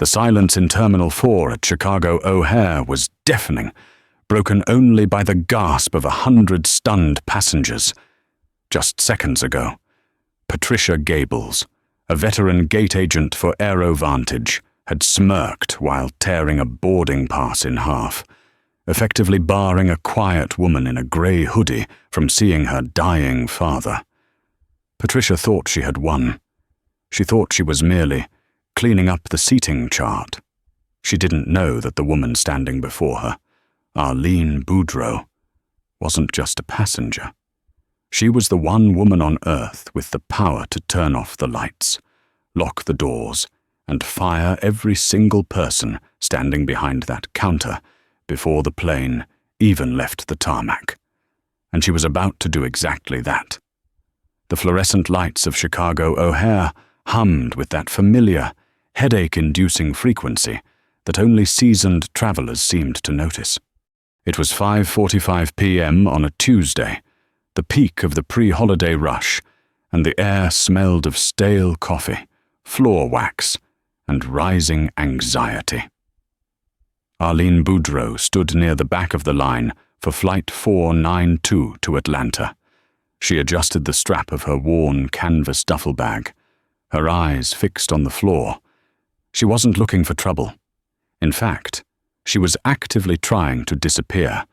The silence in Terminal 4 at Chicago O'Hare was deafening, broken only by the gasp of 100 stunned passengers. Just seconds ago, Patricia Gables, a veteran gate agent for AeroVantage, had smirked while tearing a boarding pass in half, effectively barring a quiet woman in a grey hoodie from seeing her dying father. Patricia thought she had won. She thought she was merely cleaning up the seating chart. She didn't know that the woman standing before her, Arlene Boudreau, wasn't just a passenger. She was the one woman on Earth with the power to turn off the lights, lock the doors, and fire every single person standing behind that counter before the plane even left the tarmac. And she was about to do exactly that. The fluorescent lights of Chicago O'Hare hummed with that familiar, headache-inducing frequency that only seasoned travelers seemed to notice. It was 5:45 p.m. on a Tuesday, the peak of the pre-holiday rush, and the air smelled of stale coffee, floor wax, and rising anxiety. Arlene Boudreau stood near the back of the line for Flight 492 to Atlanta. She adjusted the strap of her worn canvas duffel bag, her eyes fixed on the floor. She wasn't looking for trouble. In fact, she was actively trying to disappear,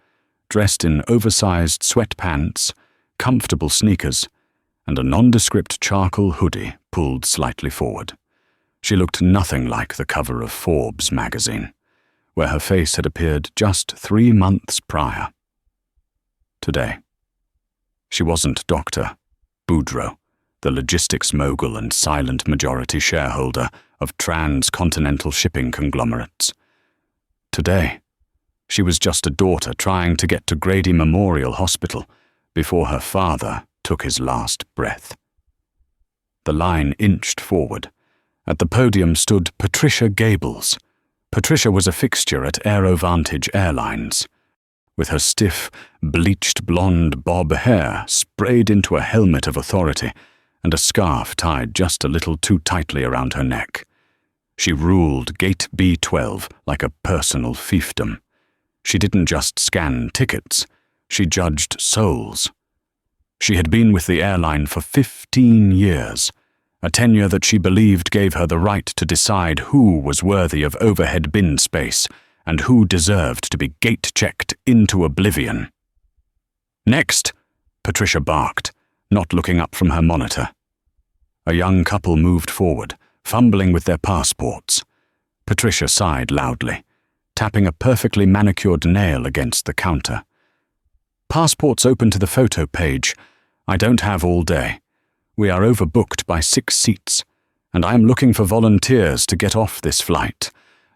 dressed in oversized sweatpants, comfortable sneakers, and a nondescript charcoal hoodie pulled slightly forward. She looked nothing like the cover of Forbes magazine, where her face had appeared just 3 months prior. Today, she wasn't Dr. Boudreau, the logistics mogul and silent majority shareholder of transcontinental shipping conglomerates. Today, she was just a daughter trying to get to Grady Memorial Hospital before her father took his last breath. The line inched forward. At the podium stood Patricia Gables. Patricia was a fixture at AeroVantage Airlines. With her stiff, bleached blonde bob hair sprayed into a helmet of authority and a scarf tied just a little too tightly around her neck. She ruled Gate B12 like a personal fiefdom. She didn't just scan tickets, she judged souls. She had been with the airline for 15 years, a tenure that she believed gave her the right to decide who was worthy of overhead bin space and who deserved to be gate-checked into oblivion. "Next," Patricia barked, not looking up from her monitor. A young couple moved forward, fumbling with their passports. Patricia sighed loudly, tapping a perfectly manicured nail against the counter. "Passports open to the photo page. I don't have all day. We are overbooked by 6 seats, and I am looking for volunteers to get off this flight,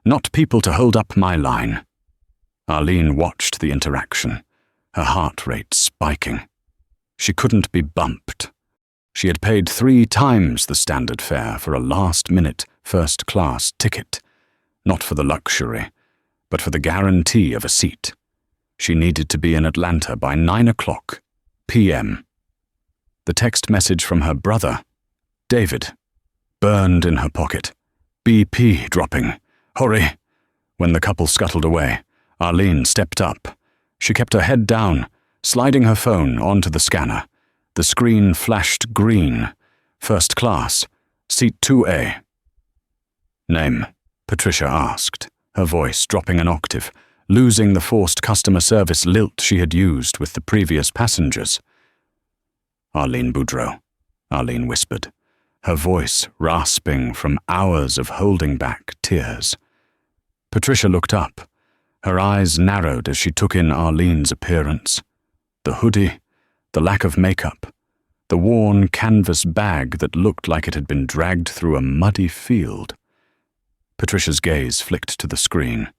not people to hold up my line." Arlene watched the interaction, her heart rate spiking. She couldn't be bumped. She had paid 3 times the standard fare for a last-minute first-class ticket, not for the luxury, but for the guarantee of a seat. She needed to be in Atlanta by 9:00 p.m. The text message from her brother, David, burned in her pocket. "BP dropping. Hurry." When the couple scuttled away, Arlene stepped up. She kept her head down, sliding her phone onto the scanner. The screen flashed green. "First class. Seat 2A. "Name?" Patricia asked, her voice dropping an octave, losing the forced customer service lilt she had used with the previous passengers. "Arlene Boudreau," Arlene whispered, her voice rasping from hours of holding back tears. Patricia looked up. Her eyes narrowed as she took in Arlene's appearance. The hoodie, the lack of makeup, the worn canvas bag that looked like it had been dragged through a muddy field. Patricia's gaze flicked to the screen,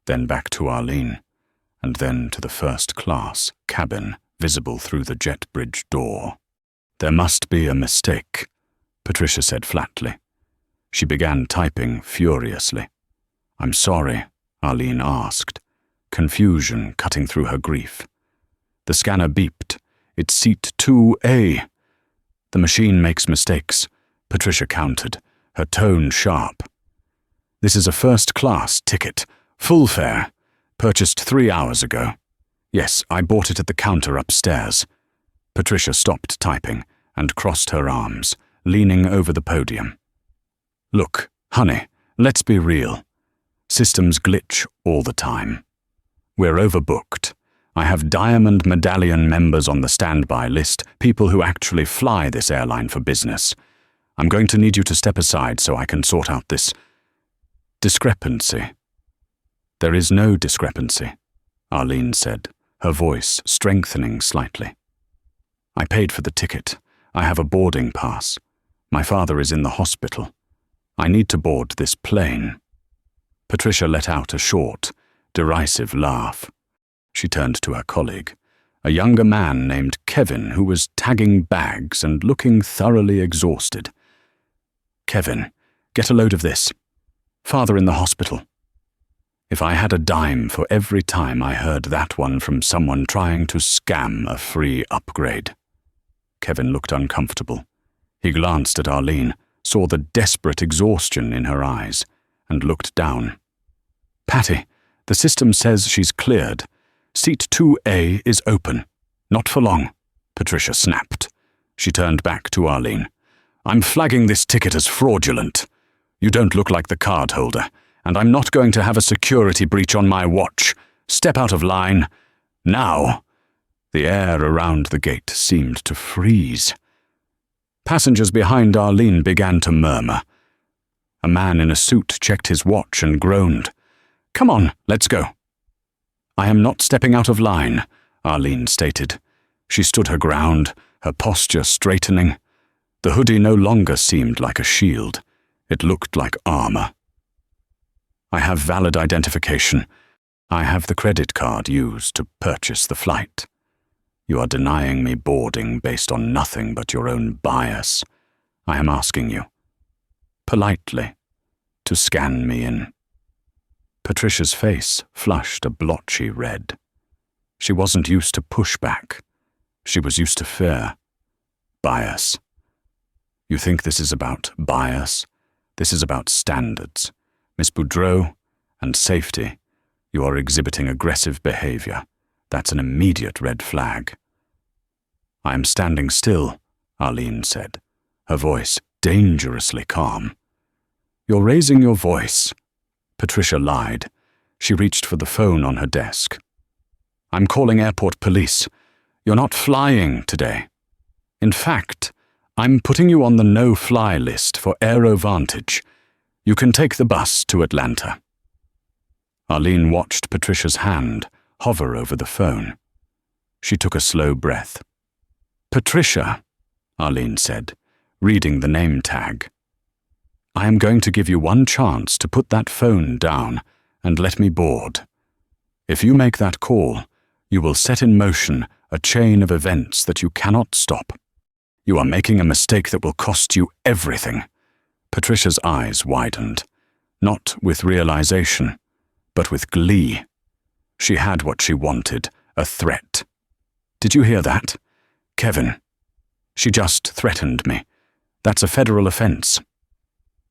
then back to Arlene, and then to the first-class cabin visible through the jet bridge door. "There must be a mistake," Patricia said flatly. She began typing furiously. "I'm sorry," Arlene asked, confusion cutting through her grief. The scanner beeped. "It's seat 2A. "The machine makes mistakes," Patricia countered, her tone sharp. This is a first-class ticket, full fare, purchased 3 hours ago. Yes, I bought it at the counter upstairs. Patricia stopped typing and crossed her arms, leaning over the podium. Look, honey, let's be real. Systems glitch all the time. We're overbooked. I have Diamond Medallion members on the standby list, people who actually fly this airline for business. I'm going to need you to step aside so I can sort out this discrepancy. There is no discrepancy, Arlene said, her voice strengthening slightly. I paid for the ticket. I have a boarding pass. My father is in the hospital. I need to board this plane. Patricia let out a short, derisive laugh. She turned to her colleague, a younger man named Kevin who was tagging bags and looking thoroughly exhausted. Kevin, get a load of this. Father in the hospital. If I had a dime for every time I heard that one from someone trying to scam a free upgrade. Kevin looked uncomfortable. He glanced at Arlene, saw the desperate exhaustion in her eyes, and looked down. Patty, the system says she's cleared. Seat 2A is open. Not for long, Patricia snapped. She turned back to Arlene. I'm flagging this ticket as fraudulent. You don't look like the card holder, and I'm not going to have a security breach on my watch. Step out of line. Now. The air around the gate seemed to freeze. Passengers behind Arlene began to murmur. A man in a suit checked his watch and groaned. Come on, let's go. I am not stepping out of line, Arlene stated. She stood her ground, her posture straightening. The hoodie no longer seemed like a shield. It looked like armor. I have valid identification. I have the credit card used to purchase the flight. You are denying me boarding based on nothing but your own bias. I am asking you, politely, to scan me in. Patricia's face flushed a blotchy red. She wasn't used to pushback. She was used to fear. Bias. You think this is about bias? This is about standards. Miss Boudreau, and safety. You are exhibiting aggressive behavior. That's an immediate red flag. I am standing still, Arlene said, her voice dangerously calm. You're raising your voice. Patricia lied. She reached for the phone on her desk. I'm calling airport police. You're not flying today. In fact, I'm putting you on the no-fly list for AeroVantage. You can take the bus to Atlanta. Arlene watched Patricia's hand hover over the phone. She took a slow breath. Patricia, Arlene said, reading the name tag. I am going to give you one chance to put that phone down and let me board. If you make that call, you will set in motion a chain of events that you cannot stop. You are making a mistake that will cost you everything. Patricia's eyes widened, not with realization, but with glee. She had what she wanted, a threat. Did you hear that? Kevin. She just threatened me. That's a federal offense.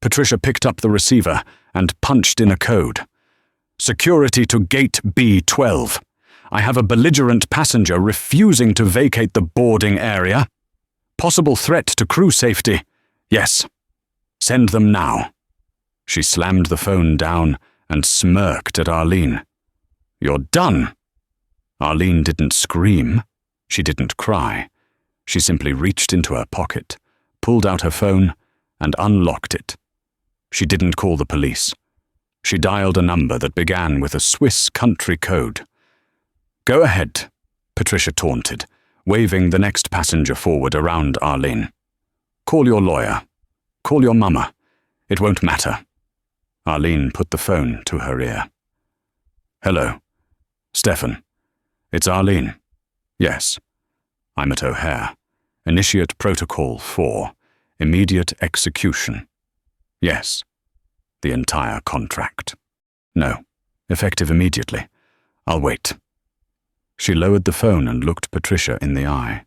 Patricia picked up the receiver and punched in a code. Security to gate B12. I have a belligerent passenger refusing to vacate the boarding area. Possible threat to crew safety. Yes. Send them now. She slammed the phone down and smirked at Arlene. You're done. Arlene didn't scream. She didn't cry. She simply reached into her pocket, pulled out her phone, and unlocked it. She didn't call the police. She dialed a number that began with a Swiss country code. Go ahead, Patricia taunted, waving the next passenger forward around Arlene. Call your lawyer. Call your mama. It won't matter. Arlene put the phone to her ear. Hello. Stefan. It's Arlene. Yes. I'm at O'Hare. Initiate Protocol 4. Immediate execution. Yes. The entire contract. No. Effective immediately. I'll wait. She lowered the phone and looked Patricia in the eye.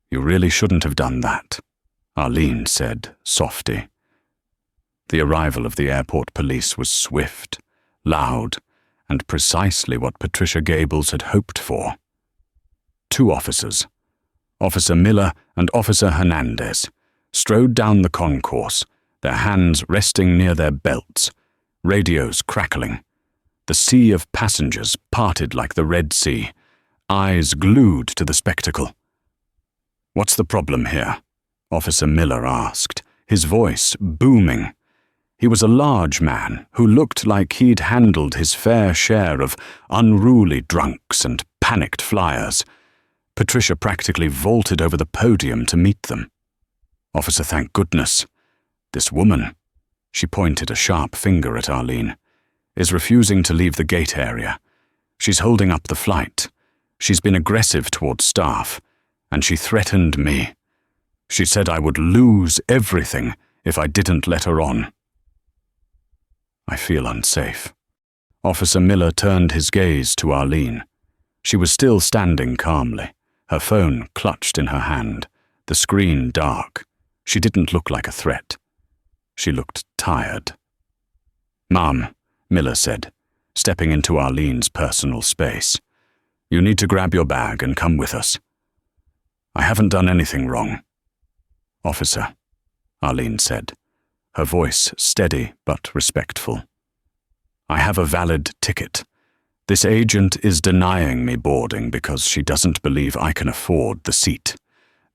You really shouldn't have done that, Arlene said, softly. The arrival of the airport police was swift, loud, and precisely what Patricia Gables had hoped for. 2 officers, Officer Miller and Officer Hernandez, strode down the concourse, their hands resting near their belts, radios crackling. The sea of passengers parted like the Red Sea, eyes glued to the spectacle. "What's the problem here?" Officer Miller asked, his voice booming. He was a large man who looked like he'd handled his fair share of unruly drunks and panicked flyers. Patricia practically vaulted over the podium to meet them. "Officer, thank goodness. This woman," she pointed a sharp finger at Arlene, "is refusing to leave the gate area. She's holding up the flight. She's been aggressive towards staff, and she threatened me. She said I would lose everything if I didn't let her on." "I feel unsafe." Officer Miller turned his gaze to Arlene. She was still standing calmly, her phone clutched in her hand, the screen dark. She didn't look like a threat. She looked tired. "Ma'am," Miller said, stepping into Arlene's personal space, "you need to grab your bag and come with us." "I haven't done anything wrong." "Officer," Arlene said, her voice steady but respectful, "I have a valid ticket. This agent is denying me boarding because she doesn't believe I can afford the seat.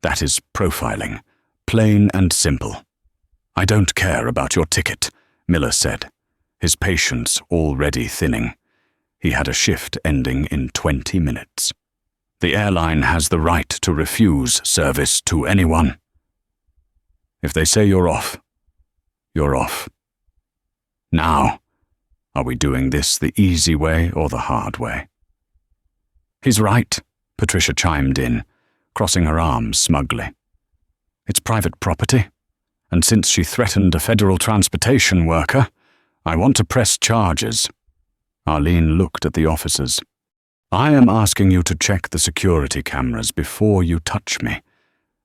That is profiling, plain and simple." "I don't care about your ticket," Miller said, his patience already thinning. He had a shift ending in 20 minutes. "The airline has the right to refuse service to anyone. If they say you're off, you're off. Now, are we doing this the easy way or the hard way?" "He's right," Patricia chimed in, crossing her arms smugly. "It's private property, and since she threatened a federal transportation worker, I want to press charges." Arlene looked at the officers. "I am asking you to check the security cameras before you touch me.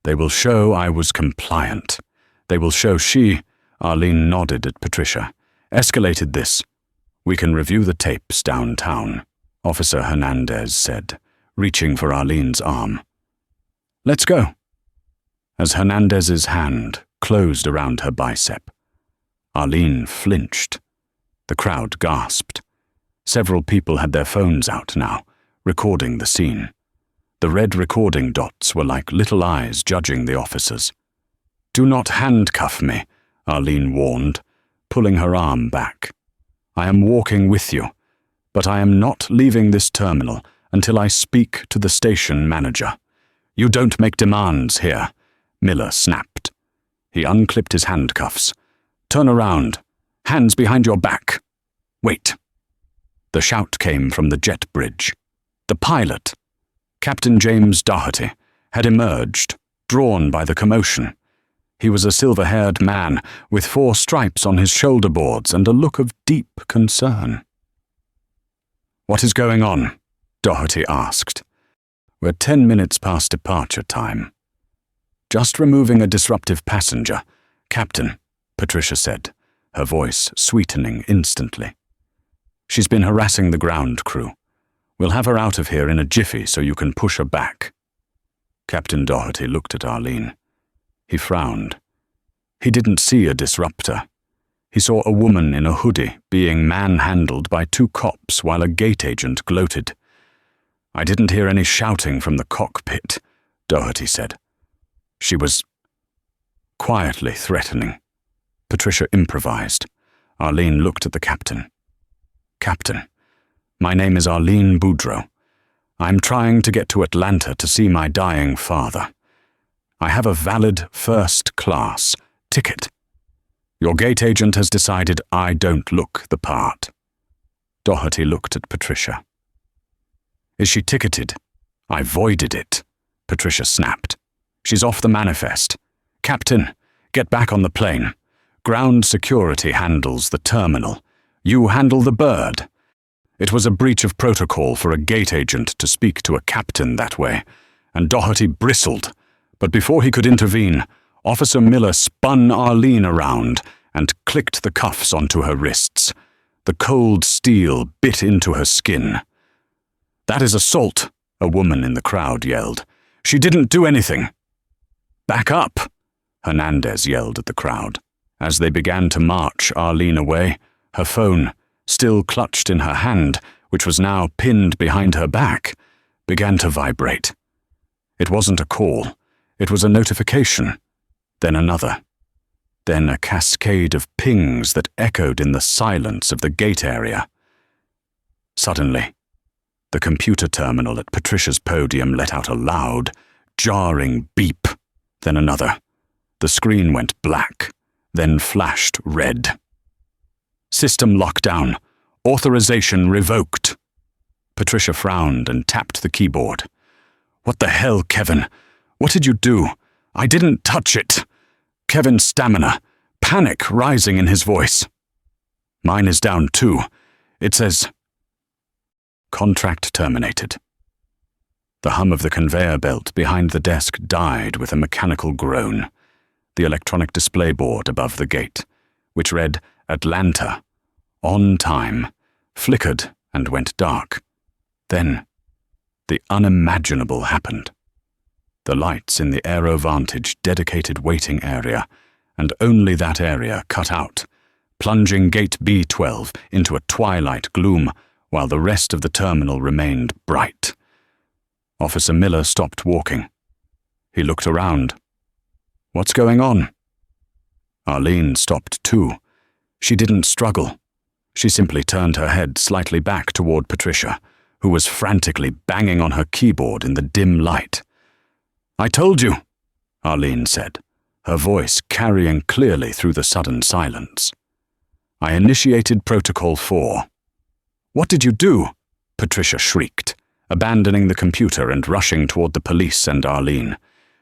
They will show I was compliant. They will show she," Arlene nodded at Patricia, "escalated this. We can review the tapes downtown," Officer Hernandez said, reaching for Arlene's arm. "Let's go." As Hernandez's hand closed around her bicep, Arlene flinched. The crowd gasped. Several people had their phones out now, recording the scene. The red recording dots were like little eyes judging the officers. "Do not handcuff me," Arlene warned, pulling her arm back. "I am walking with you, but I am not leaving this terminal until I speak to the station manager. You don't make demands here," Miller snapped. He unclipped his handcuffs. "Turn around. Hands behind your back. Wait." The shout came from the jet bridge. The pilot, Captain James Doherty, had emerged, drawn by the commotion. He was a silver-haired man with 4 stripes on his shoulder boards and a look of deep concern. "What is going on?" Doherty asked. "We're 10 minutes past departure time." "Just removing a disruptive passenger, Captain," Patricia said, her voice sweetening instantly. "She's been harassing the ground crew. We'll have her out of here in a jiffy so you can push her back." Captain Doherty looked at Arlene. He frowned. He didn't see a disruptor. He saw a woman in a hoodie being manhandled by 2 cops while a gate agent gloated. "I didn't hear any shouting from the cockpit," Doherty said. "She was quietly threatening." Patricia improvised. Arlene looked at the captain. "Captain, my name is Arlene Boudreau. I'm trying to get to Atlanta to see my dying father. I have a valid first-class ticket. Your gate agent has decided I don't look the part." Doherty looked at Patricia. "Is she ticketed?" "I voided it," Patricia snapped. "She's off the manifest. Captain, get back on the plane. Ground security handles the terminal. You handle the bird." It was a breach of protocol for a gate agent to speak to a captain that way, and Doherty bristled. But before he could intervene, Officer Miller spun Arlene around and clicked the cuffs onto her wrists. The cold steel bit into her skin. "That is assault," a woman in the crowd yelled. "She didn't do anything." "Back up," Hernandez yelled at the crowd. As they began to march Arlene away, her phone, still clutched in her hand, which was now pinned behind her back, began to vibrate. It wasn't a call. It was a notification. Then another. Then a cascade of pings that echoed in the silence of the gate area. Suddenly, the computer terminal at Patricia's podium let out a loud, jarring beep. Then another. The screen went black, then flashed red. "System lockdown. Authorization revoked." Patricia frowned and tapped the keyboard. "What the hell, Kevin? What did you do? I didn't touch it." Kevin's stamina, panic rising in his voice. "Mine is down too. It says, contract terminated." The hum of the conveyor belt behind the desk died with a mechanical groan. The electronic display board above the gate, which read Atlanta, on time, flickered and went dark. Then, the unimaginable happened. The lights in the AeroVantage dedicated waiting area, and only that area cut out, plunging Gate B12 into a twilight gloom while the rest of the terminal remained bright. Officer Miller stopped walking. He looked around. "What's going on?" Arlene stopped too. She didn't struggle. She simply turned her head slightly back toward Patricia, who was frantically banging on her keyboard in the dim light. "I told you," Arlene said, her voice carrying clearly through the sudden silence. "I initiated Protocol 4. "What did you do?" Patricia shrieked, abandoning the computer and rushing toward the police and Arlene.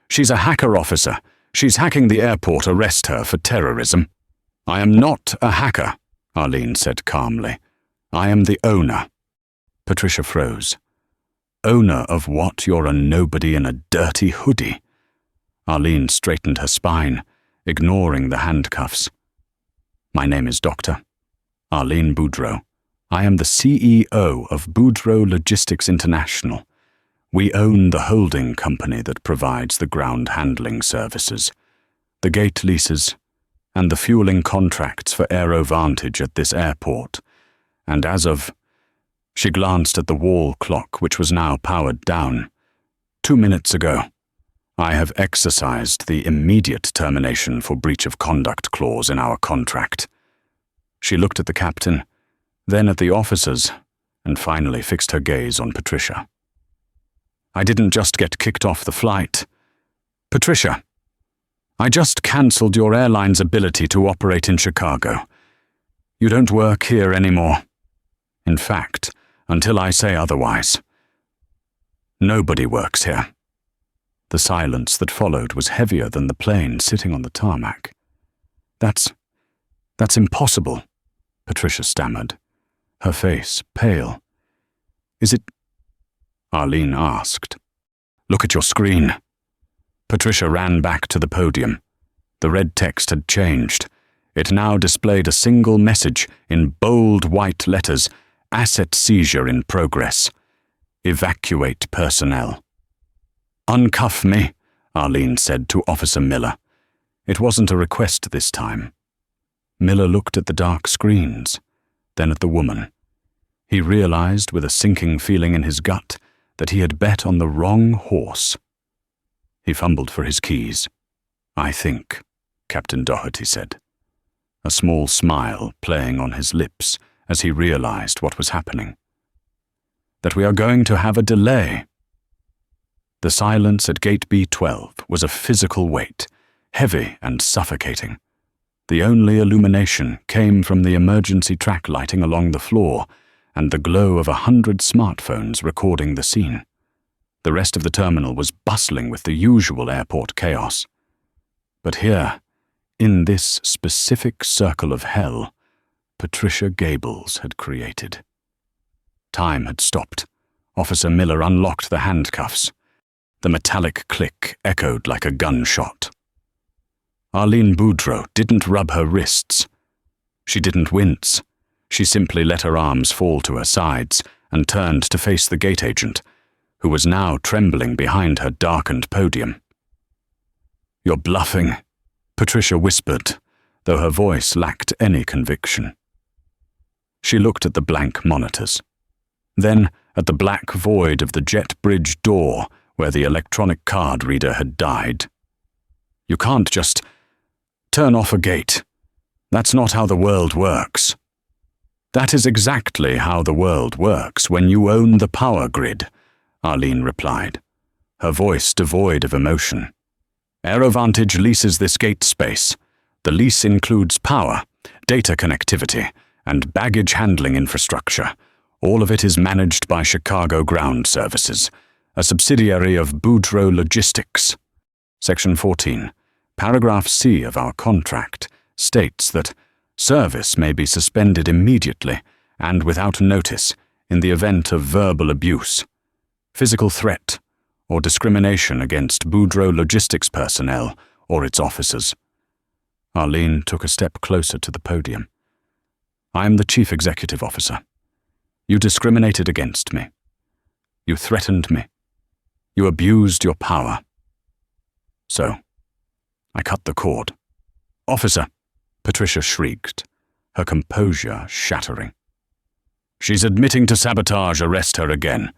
"She's a hacker, officer. She's hacking the airport. Arrest her for terrorism." "I am not a hacker," Arlene said calmly. "I am the owner." Patricia froze. "Owner of what? You're a nobody in a dirty hoodie." Arlene straightened her spine, ignoring the handcuffs. "My name is Dr. Arlene Boudreau. I am the CEO of Boudreau Logistics International. We own the holding company that provides the ground handling services, the gate leases, and the fueling contracts for AeroVantage at this airport. And as of..." She glanced at the wall clock, which was now powered down. 2 minutes ago, I have exercised the immediate termination for breach of conduct clause in our contract. She looked at the captain, then at the officers, and finally fixed her gaze on Patricia. "I didn't just get kicked off the flight. Patricia, I just cancelled your airline's ability to operate in Chicago. You don't work here anymore. In fact, until I say otherwise, nobody works here." The silence that followed was heavier than the plane sitting on the tarmac. That's impossible," Patricia stammered, her face pale. "Is it?" Arlene asked. "Look at your screen." Patricia ran back to the podium. The red text had changed. It now displayed a single message in bold white letters: "Asset seizure in progress. Evacuate personnel." "Uncuff me," Arlene said to Officer Miller. It wasn't a request this time. Miller looked at the dark screens, then at the woman. He realized with a sinking feeling in his gut that he had bet on the wrong horse. He fumbled for his keys. "I think," Captain Doherty said, a small smile playing on his lips as he realized what was happening, "that we are going to have a delay." The silence at Gate B12 was a physical weight, heavy and suffocating. The only illumination came from the emergency track lighting along the floor and the glow of 100 smartphones recording the scene. The rest of the terminal was bustling with the usual airport chaos. But here, in this specific circle of hell, Patricia Gables had created. Time had stopped. Officer Miller unlocked the handcuffs. The metallic click echoed like a gunshot. Arlene Boudreau didn't rub her wrists. She didn't wince. She simply let her arms fall to her sides and turned to face the gate agent, who was now trembling behind her darkened podium. "You're bluffing," Patricia whispered, though her voice lacked any conviction. She looked at the blank monitors, then at the black void of the jet bridge door where the electronic card reader had died. "You can't just turn off a gate. That's not how the world works." "That is exactly how the world works when you own the power grid," Arlene replied, her voice devoid of emotion. "Aerovantage leases this gate space. The lease includes power, data connectivity, and baggage handling infrastructure. All of it is managed by Chicago Ground Services, a subsidiary of Boudreaux Logistics. Section 14, paragraph C of our contract states that service may be suspended immediately and without notice in the event of verbal abuse, physical threat, or discrimination against Boudreaux Logistics personnel or its officers." Arlene took a step closer to the podium. "I am the Chief Executive Officer. You discriminated against me. You threatened me. You abused your power. So, I cut the cord." "Officer," Patricia shrieked, her composure shattering. "She's admitting to sabotage. Arrest her again."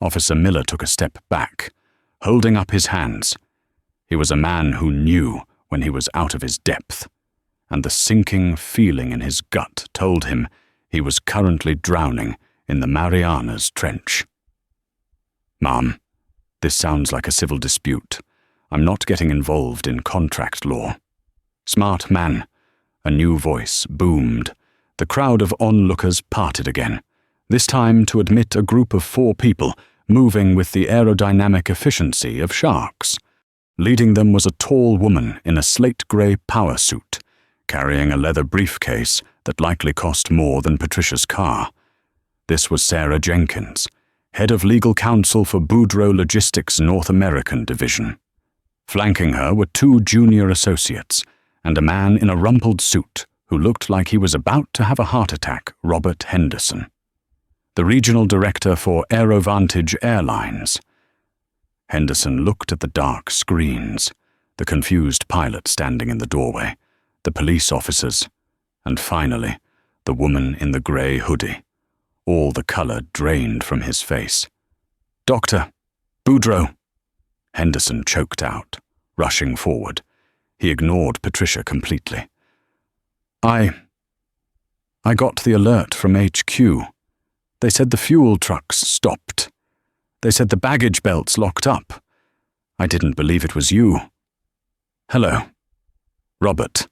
Officer Miller took a step back, holding up his hands. He was a man who knew when he was out of his depth, and the sinking feeling in his gut told him he was currently drowning in the Marianas Trench. "Ma'am, this sounds like a civil dispute. I'm not getting involved in contract law." "Smart man," a new voice boomed. The crowd of onlookers parted again, this time to admit a group of 4 people moving with the aerodynamic efficiency of sharks. Leading them was a tall woman in a slate-grey power suit, carrying a leather briefcase that likely cost more than Patricia's car. This was Sarah Jenkins, head of legal counsel for Boudreaux Logistics' North American division. Flanking her were 2 junior associates and a man in a rumpled suit who looked like he was about to have a heart attack, Robert Henderson, the regional director for Airovantage Airlines. Henderson looked at the dark screens, the confused pilot standing in the doorway, the police officers, and finally, the woman in the grey hoodie, all the colour drained from his face. "Doctor, Boudreaux," Henderson choked out, rushing forward. He ignored Patricia completely. I got the alert from HQ. They said the fuel trucks stopped. They said the baggage belts locked up. I didn't believe it was you." "Hello." "Robert,"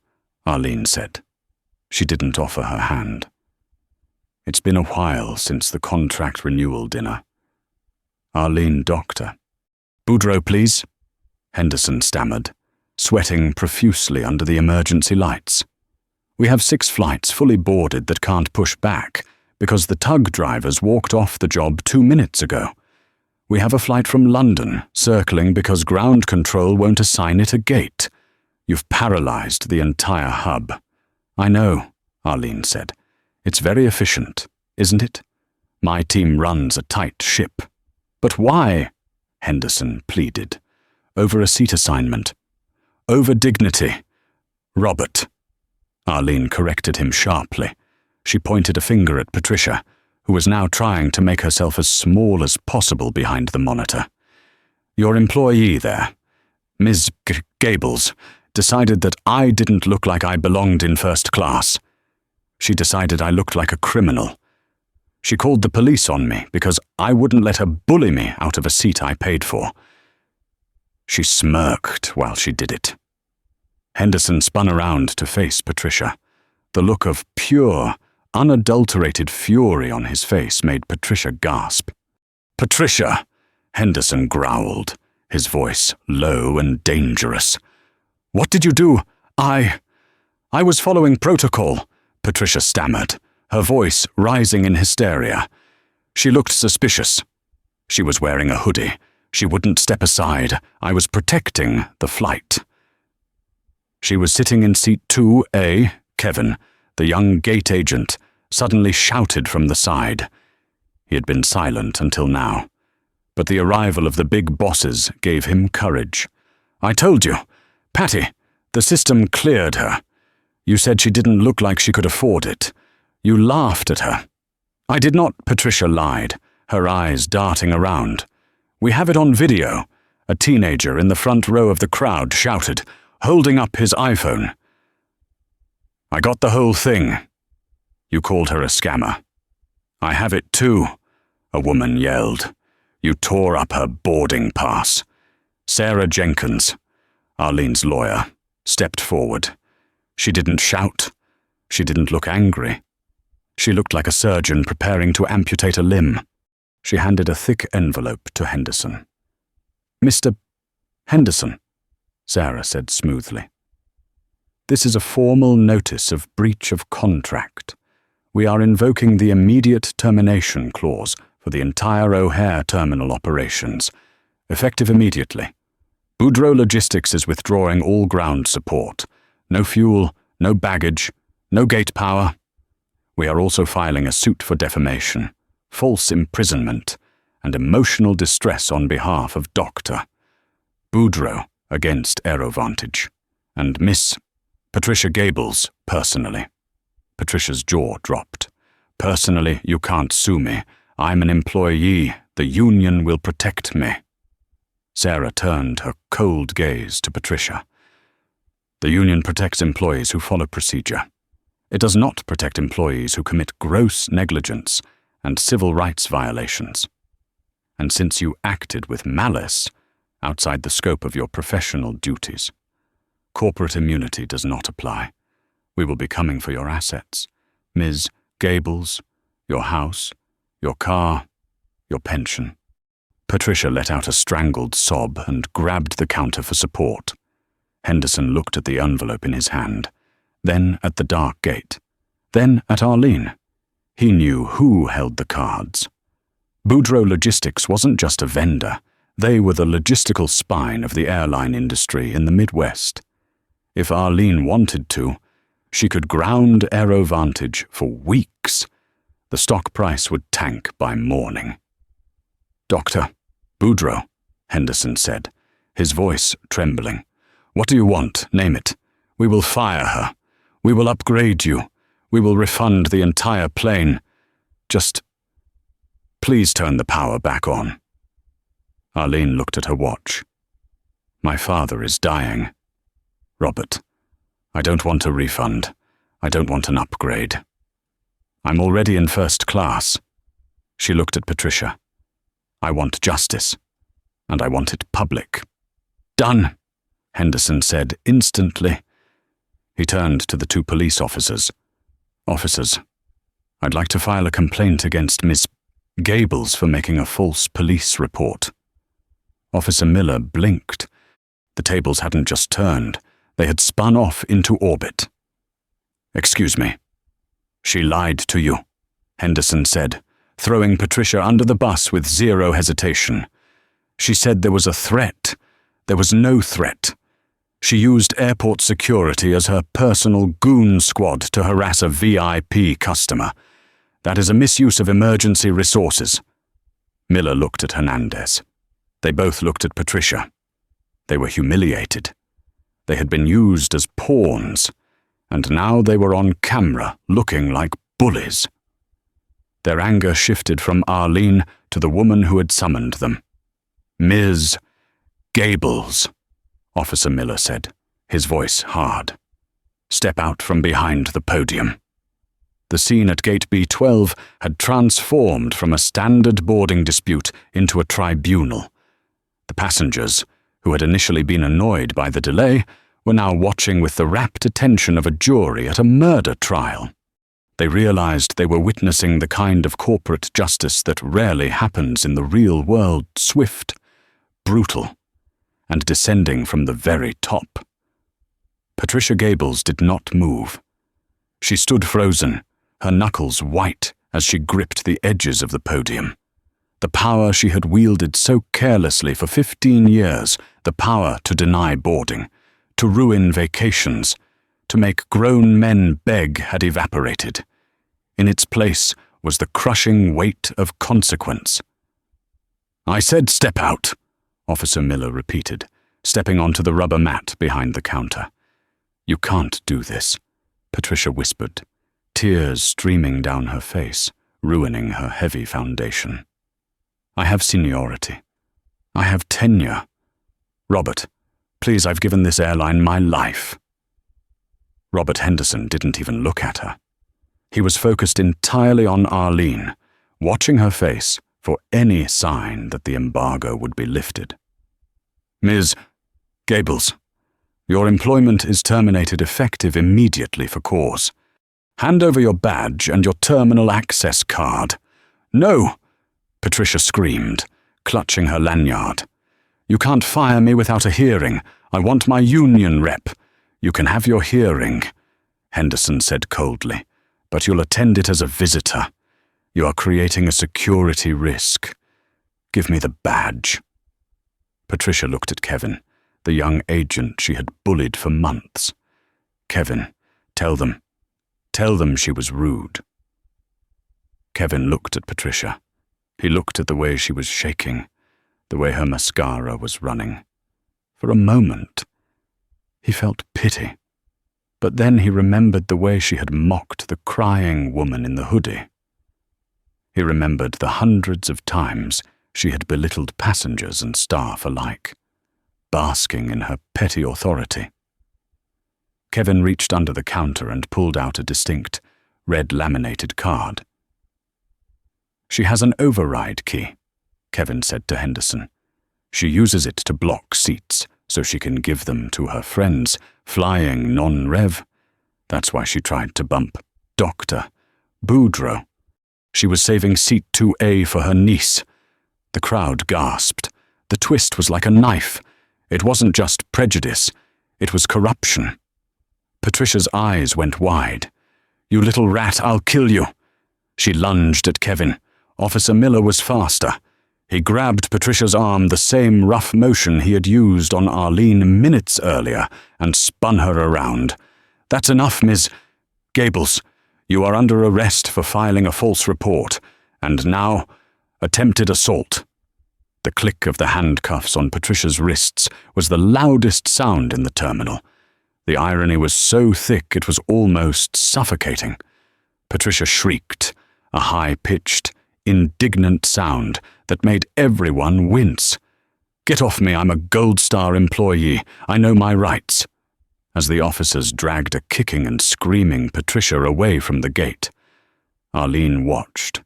Arlene said. She didn't offer her hand. "It's been a while since the contract renewal dinner." "Arlene, doctor." "Boudreaux, please," Henderson stammered, sweating profusely under the emergency lights. "We have 6 flights fully boarded that can't push back because the tug drivers walked off the job 2 minutes ago. We have a flight from London circling because ground control won't assign it a gate. You've paralyzed the entire hub." "I know," Arlene said. "It's very efficient, isn't it? My team runs a tight ship." "But why?" Henderson pleaded. "Over a seat assignment. Over dignity." "Robert," Arlene corrected him sharply. She pointed a finger at Patricia, who was now trying to make herself as small as possible behind the monitor. "Your employee there, Ms. Gables, decided that I didn't look like I belonged in first class. She decided I looked like a criminal. She called the police on me because I wouldn't let her bully me out of a seat I paid for. She smirked while she did it." Henderson spun around to face Patricia. The look of pure, unadulterated fury on his face made Patricia gasp. "Patricia!" Henderson growled, his voice low and dangerous. "What did you do? I was following protocol," Patricia stammered, her voice rising in hysteria. She looked suspicious. She was wearing a hoodie. She wouldn't step aside. I was protecting the flight. She was sitting in seat 2A, Kevin, the young gate agent, suddenly shouted from the side. He had been silent until now, but the arrival of the big bosses gave him courage. "I told you. Patty, the system cleared her. You said she didn't look like she could afford it. You laughed at her." "I did not," Patricia lied, her eyes darting around. "We have it on video." A teenager in the front row of the crowd shouted, holding up his iPhone. "I got the whole thing." "You called her a scammer." "I have it too," a woman yelled. "You tore up her boarding pass." Sarah Jenkins, Arlene's lawyer, stepped forward. She didn't shout. She didn't look angry. She looked like a surgeon preparing to amputate a limb. She handed a thick envelope to Henderson. "Mr. Henderson," Sarah said smoothly. "This is a formal notice of breach of contract. We are invoking the immediate termination clause for the entire O'Hare terminal operations, effective immediately. Boudreaux Logistics is withdrawing all ground support. No fuel, no baggage, no gate power. We are also filing a suit for defamation, false imprisonment, and emotional distress on behalf of Dr. Boudreaux against Aerovantage, and Miss Patricia Gables personally." Patricia's jaw dropped. "Personally, you can't sue me. I'm an employee. The union will protect me." Sarah turned her cold gaze to Patricia. "The union protects employees who follow procedure. It does not protect employees who commit gross negligence and civil rights violations. And since you acted with malice outside the scope of your professional duties, corporate immunity does not apply. We will be coming for your assets. Ms. Gables, your house, your car, your pension." Patricia let out a strangled sob and grabbed the counter for support. Henderson looked at the envelope in his hand, then at the dark gate, then at Arlene. He knew who held the cards. Boudreaux Logistics wasn't just a vendor. They were the logistical spine of the airline industry in the Midwest. If Arlene wanted to, she could ground Aerovantage for weeks. The stock price would tank by morning. "Dr. Boudreaux," Henderson said, his voice trembling. "What do you want? Name it. We will fire her. We will upgrade you. We will refund the entire plane. Just please turn the power back on." Arlene looked at her watch. "My father is dying. Robert, I don't want a refund. I don't want an upgrade. I'm already in first class." She looked at Patricia. "I want justice, and I want it public." "Done," Henderson said instantly. He turned to the two police officers. "Officers, I'd like to file a complaint against Miss Gables for making a false police report." Officer Miller blinked. The tables hadn't just turned. They had spun off into orbit. "Excuse me." "She lied to you," Henderson said, throwing Patricia under the bus with zero hesitation. "She said there was a threat. There was no threat. She used airport security as her personal goon squad to harass a VIP customer. That is a misuse of emergency resources." Miller looked at Hernandez. They both looked at Patricia. They were humiliated. They had been used as pawns, and now they were on camera looking like bullies. Their anger shifted from Arlene to the woman who had summoned them. "Ms. Gables," Officer Miller said, his voice hard. "Step out from behind the podium." The scene at Gate B12 had transformed from a standard boarding dispute into a tribunal. The passengers, who had initially been annoyed by the delay, were now watching with the rapt attention of a jury at a murder trial. They realized they were witnessing the kind of corporate justice that rarely happens in the real world, swift, brutal, and descending from the very top. Patricia Gables did not move. She stood frozen, her knuckles white as she gripped the edges of the podium. The power she had wielded so carelessly for 15 years, the power to deny boarding, to ruin vacations, to make grown men beg had evaporated. In its place was the crushing weight of consequence. "I said step out," Officer Miller repeated, stepping onto the rubber mat behind the counter. "You can't do this," Patricia whispered, tears streaming down her face, ruining her heavy foundation. "I have seniority. I have tenure. Robert, please, I've given this airline my life." Robert Henderson didn't even look at her. He was focused entirely on Arlene, watching her face for any sign that the embargo would be lifted. "Ms. Gables, your employment is terminated effective immediately for cause. Hand over your badge and your terminal access card." "No!" Patricia screamed, clutching her lanyard. "You can't fire me without a hearing. I want my union rep." "You can have your hearing," Henderson said coldly, "but you'll attend it as a visitor. You are creating a security risk. Give me the badge." Patricia looked at Kevin, the young agent she had bullied for months. "Kevin, tell them she was rude." Kevin looked at Patricia. He looked at the way she was shaking, the way her mascara was running. For a moment, he felt pity, but then he remembered the way she had mocked the crying woman in the hoodie. He remembered the hundreds of times she had belittled passengers and staff alike, basking in her petty authority. Kevin reached under the counter and pulled out a distinct, red laminated card. "She has an override key," Kevin said to Henderson. "She uses it to block seats so she can give them to her friends, flying non-rev. That's why she tried to bump Dr. Boudreaux. She was saving seat 2A for her niece." The crowd gasped. The twist was like a knife. It wasn't just prejudice, it was corruption. Patricia's eyes went wide. "You little rat, I'll kill you." She lunged at Kevin. Officer Miller was faster. He grabbed Patricia's arm, the same rough motion he had used on Arlene minutes earlier, and spun her around. "That's enough, Ms. Gables. You are under arrest for filing a false report, and now, attempted assault." The click of the handcuffs on Patricia's wrists was the loudest sound in the terminal. The irony was so thick it was almost suffocating. Patricia shrieked, a high-pitched, indignant sound that made everyone wince. "Get off me, I'm a Gold Star employee. I know my rights." As the officers dragged a kicking and screaming Patricia away from the gate, Arlene watched.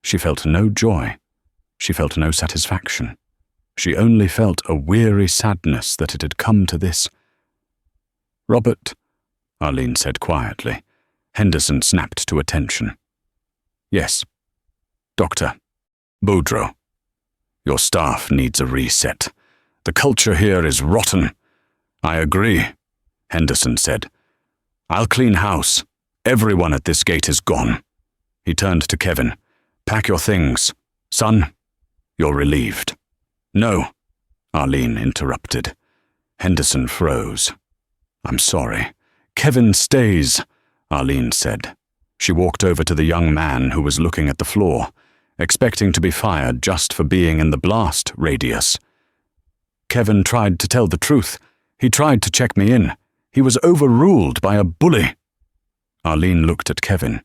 She felt no joy. She felt no satisfaction. She only felt a weary sadness that it had come to this. "Robert," Arlene said quietly. Henderson snapped to attention. "Yes, Dr. Boudreaux. Your staff needs a reset. The culture here is rotten." "I agree," Henderson said. "I'll clean house. Everyone at this gate is gone." He turned to Kevin. "Pack your things. Son, you're relieved." "No," Arlene interrupted. Henderson froze. "I'm sorry." "Kevin stays," Arlene said. She walked over to the young man who was looking at the floor, expecting to be fired just for being in the blast radius. "Kevin tried to tell the truth. He tried to check me in. He was overruled by a bully." Arlene looked at Kevin.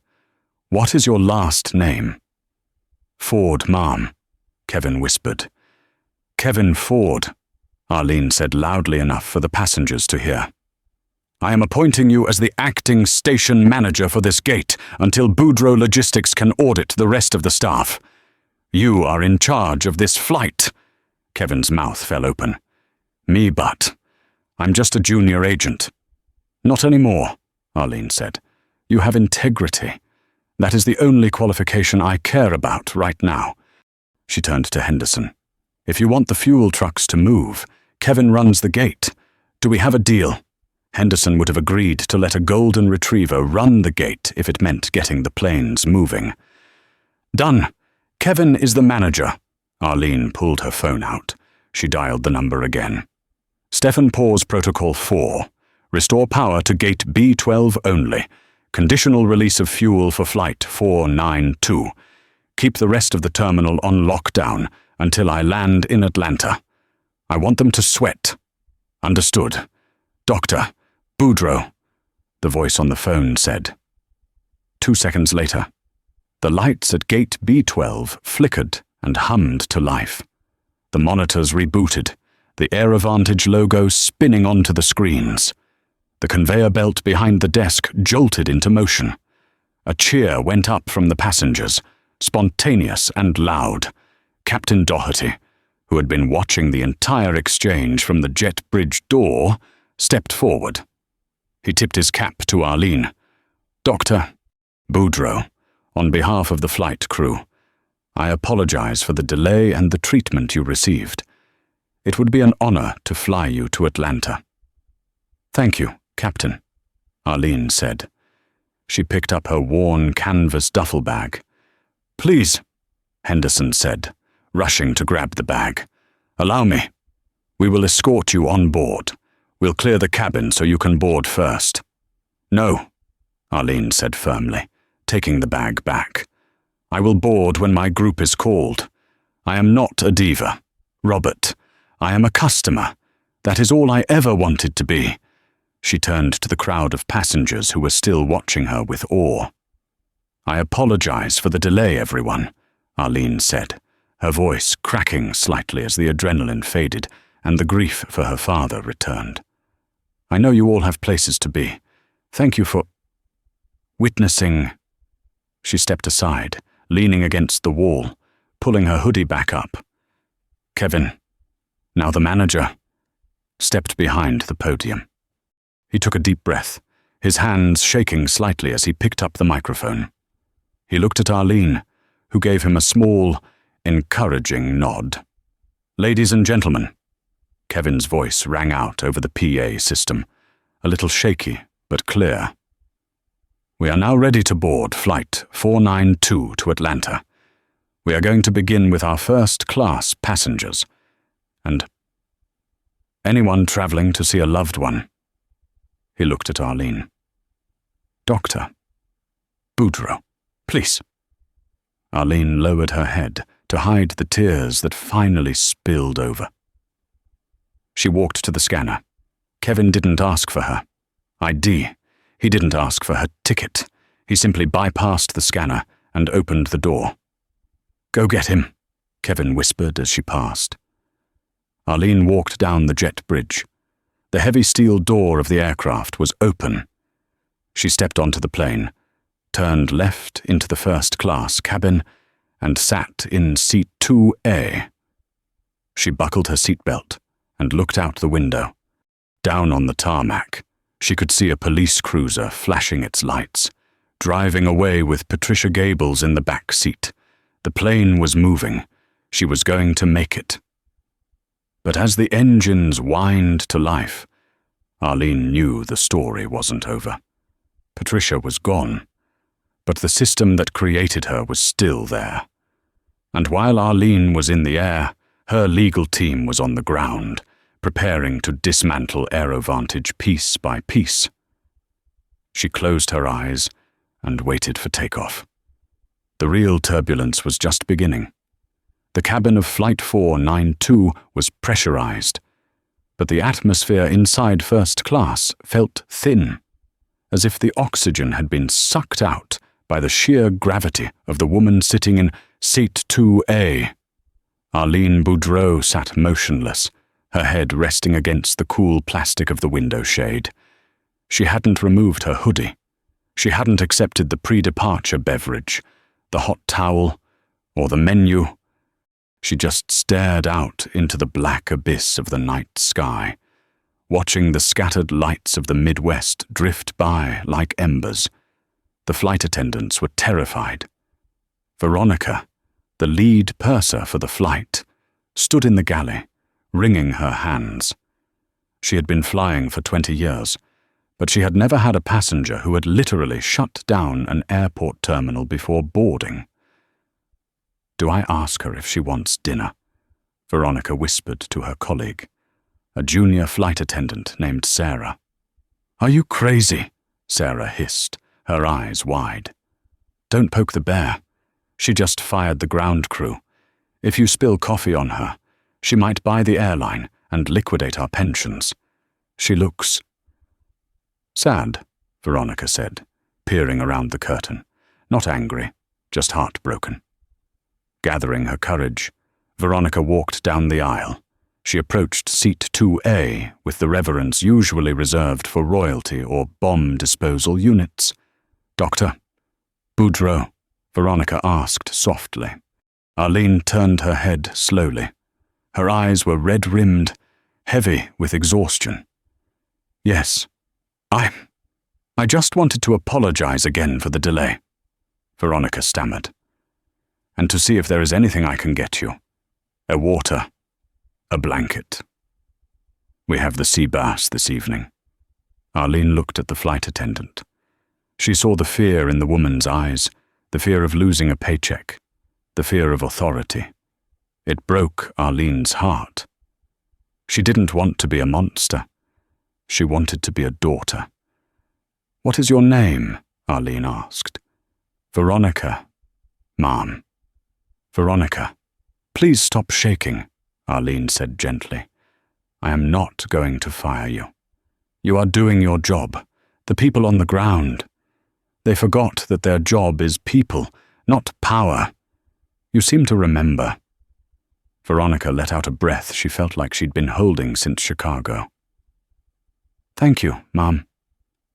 "What is your last name?" "Ford, Ma'am," Kevin whispered. "Kevin Ford," Arlene said loudly enough for the passengers to hear. "I am appointing you as the acting station manager for this gate until Boudreaux Logistics can audit the rest of the staff. You are in charge of this flight." Kevin's mouth fell open. "Me but. I'm just a junior agent." "Not anymore," Arlene said. "You have integrity. That is the only qualification I care about right now." She turned to Henderson. "If you want the fuel trucks to move, Kevin runs the gate. Do we have a deal?" Henderson would have agreed to let a golden retriever run the gate if it meant getting the planes moving. "Done. Kevin is the manager." Arlene pulled her phone out. She dialed the number again. "Stephen Paws Protocol 4. Restore power to gate B12 only. Conditional release of fuel for flight 492. Keep the rest of the terminal on lockdown until I land in Atlanta. I want them to sweat. Understood. Doctor, Boudreaux, the voice on the phone said. 2 seconds later, the lights at gate B12 flickered and hummed to life. The monitors rebooted, the AeroVantage logo spinning onto the screens. The conveyor belt behind the desk jolted into motion. A cheer went up from the passengers, spontaneous and loud. Captain Doherty, who had been watching the entire exchange from the jet bridge door, stepped forward. He tipped his cap to Arlene. Dr. Boudreaux, on behalf of the flight crew, I apologize for the delay and the treatment you received. It would be an honor to fly you to Atlanta. Thank you, Captain, Arlene said. She picked up her worn canvas duffel bag. Please, Henderson said, rushing to grab the bag. Allow me. We will escort you on board. We'll clear the cabin so you can board first. No, Arlene said firmly, taking the bag back. I will board when my group is called. I am not a diva. Robert, I am a customer. That is all I ever wanted to be. She turned to the crowd of passengers who were still watching her with awe. I apologize for the delay, everyone, Arlene said, her voice cracking slightly as the adrenaline faded and the grief for her father returned. I know you all have places to be. Thank you for witnessing. She stepped aside, leaning against the wall, pulling her hoodie back up. Kevin, now the manager, stepped behind the podium. He took a deep breath, his hands shaking slightly as he picked up the microphone. He looked at Arlene, who gave him a small, encouraging nod. Ladies and gentlemen, Kevin's voice rang out over the PA system, a little shaky but clear. We are now ready to board Flight 492 to Atlanta. We are going to begin with our first-class passengers. And anyone traveling to see a loved one. He looked at Arlene. Dr. Boudreaux, please. Arlene lowered her head to hide the tears that finally spilled over. She walked to the scanner. Kevin didn't ask for her ID. He didn't ask for her ticket. He simply bypassed the scanner and opened the door. Go get him, Kevin whispered as she passed. Arlene walked down the jet bridge. The heavy steel door of the aircraft was open. She stepped onto the plane, turned left into the first-class cabin, and sat in seat 2A. She buckled her seatbelt and looked out the window. Down on the tarmac, she could see a police cruiser flashing its lights, driving away with Patricia Gables in the back seat. The plane was moving. She was going to make it. But as the engines whined to life, Arlene knew the story wasn't over. Patricia was gone, but the system that created her was still there. And while Arlene was in the air, her legal team was on the ground, preparing to dismantle AeroVantage piece by piece. She closed her eyes and waited for takeoff. The real turbulence was just beginning. The cabin of Flight 492 was pressurized, but the atmosphere inside first class felt thin, as if the oxygen had been sucked out by the sheer gravity of the woman sitting in seat 2A. Arlene Boudreaux sat motionless, her head resting against the cool plastic of the window shade. She hadn't removed her hoodie. She hadn't accepted the pre-departure beverage, the hot towel, or the menu. She just stared out into the black abyss of the night sky, watching the scattered lights of the Midwest drift by like embers. The flight attendants were terrified. Veronica, the lead purser for the flight, stood in the galley, wringing her hands. She had been flying for 20 years, but she had never had a passenger who had literally shut down an airport terminal before boarding. Do I ask her if she wants dinner? Veronica whispered to her colleague, a junior flight attendant named Sarah. "Are you crazy?" Sarah hissed, her eyes wide. "Don't poke the bear. She just fired the ground crew. If you spill coffee on her, she might buy the airline and liquidate our pensions. She looks—" "Sad," Veronica said, peering around the curtain. Not angry, just heartbroken. Gathering her courage, Veronica walked down the aisle. She approached seat 2A with the reverence usually reserved for royalty or bomb disposal units. "Doctor Boudreau," Veronica asked softly. Arlene turned her head slowly. Her eyes were red-rimmed, heavy with exhaustion. "Yes, I just wanted to apologize again for the delay," Veronica stammered. "And to see if there is anything I can get you. A water, a blanket. We have the sea bass this evening." Arlene looked at the flight attendant. She saw the fear in the woman's eyes, the fear of losing a paycheck, the fear of authority. It broke Arlene's heart. She didn't want to be a monster. She wanted to be a daughter. "What is your name?" Arlene asked. "Veronica, Ma'am." "Veronica, please stop shaking," Arlene said gently. "I am not going to fire you. You are doing your job. The people on the ground. They forgot that their job is people, not power. You seem to remember." Veronica let out a breath she felt like she'd been holding since Chicago. "Thank you, Ma'am.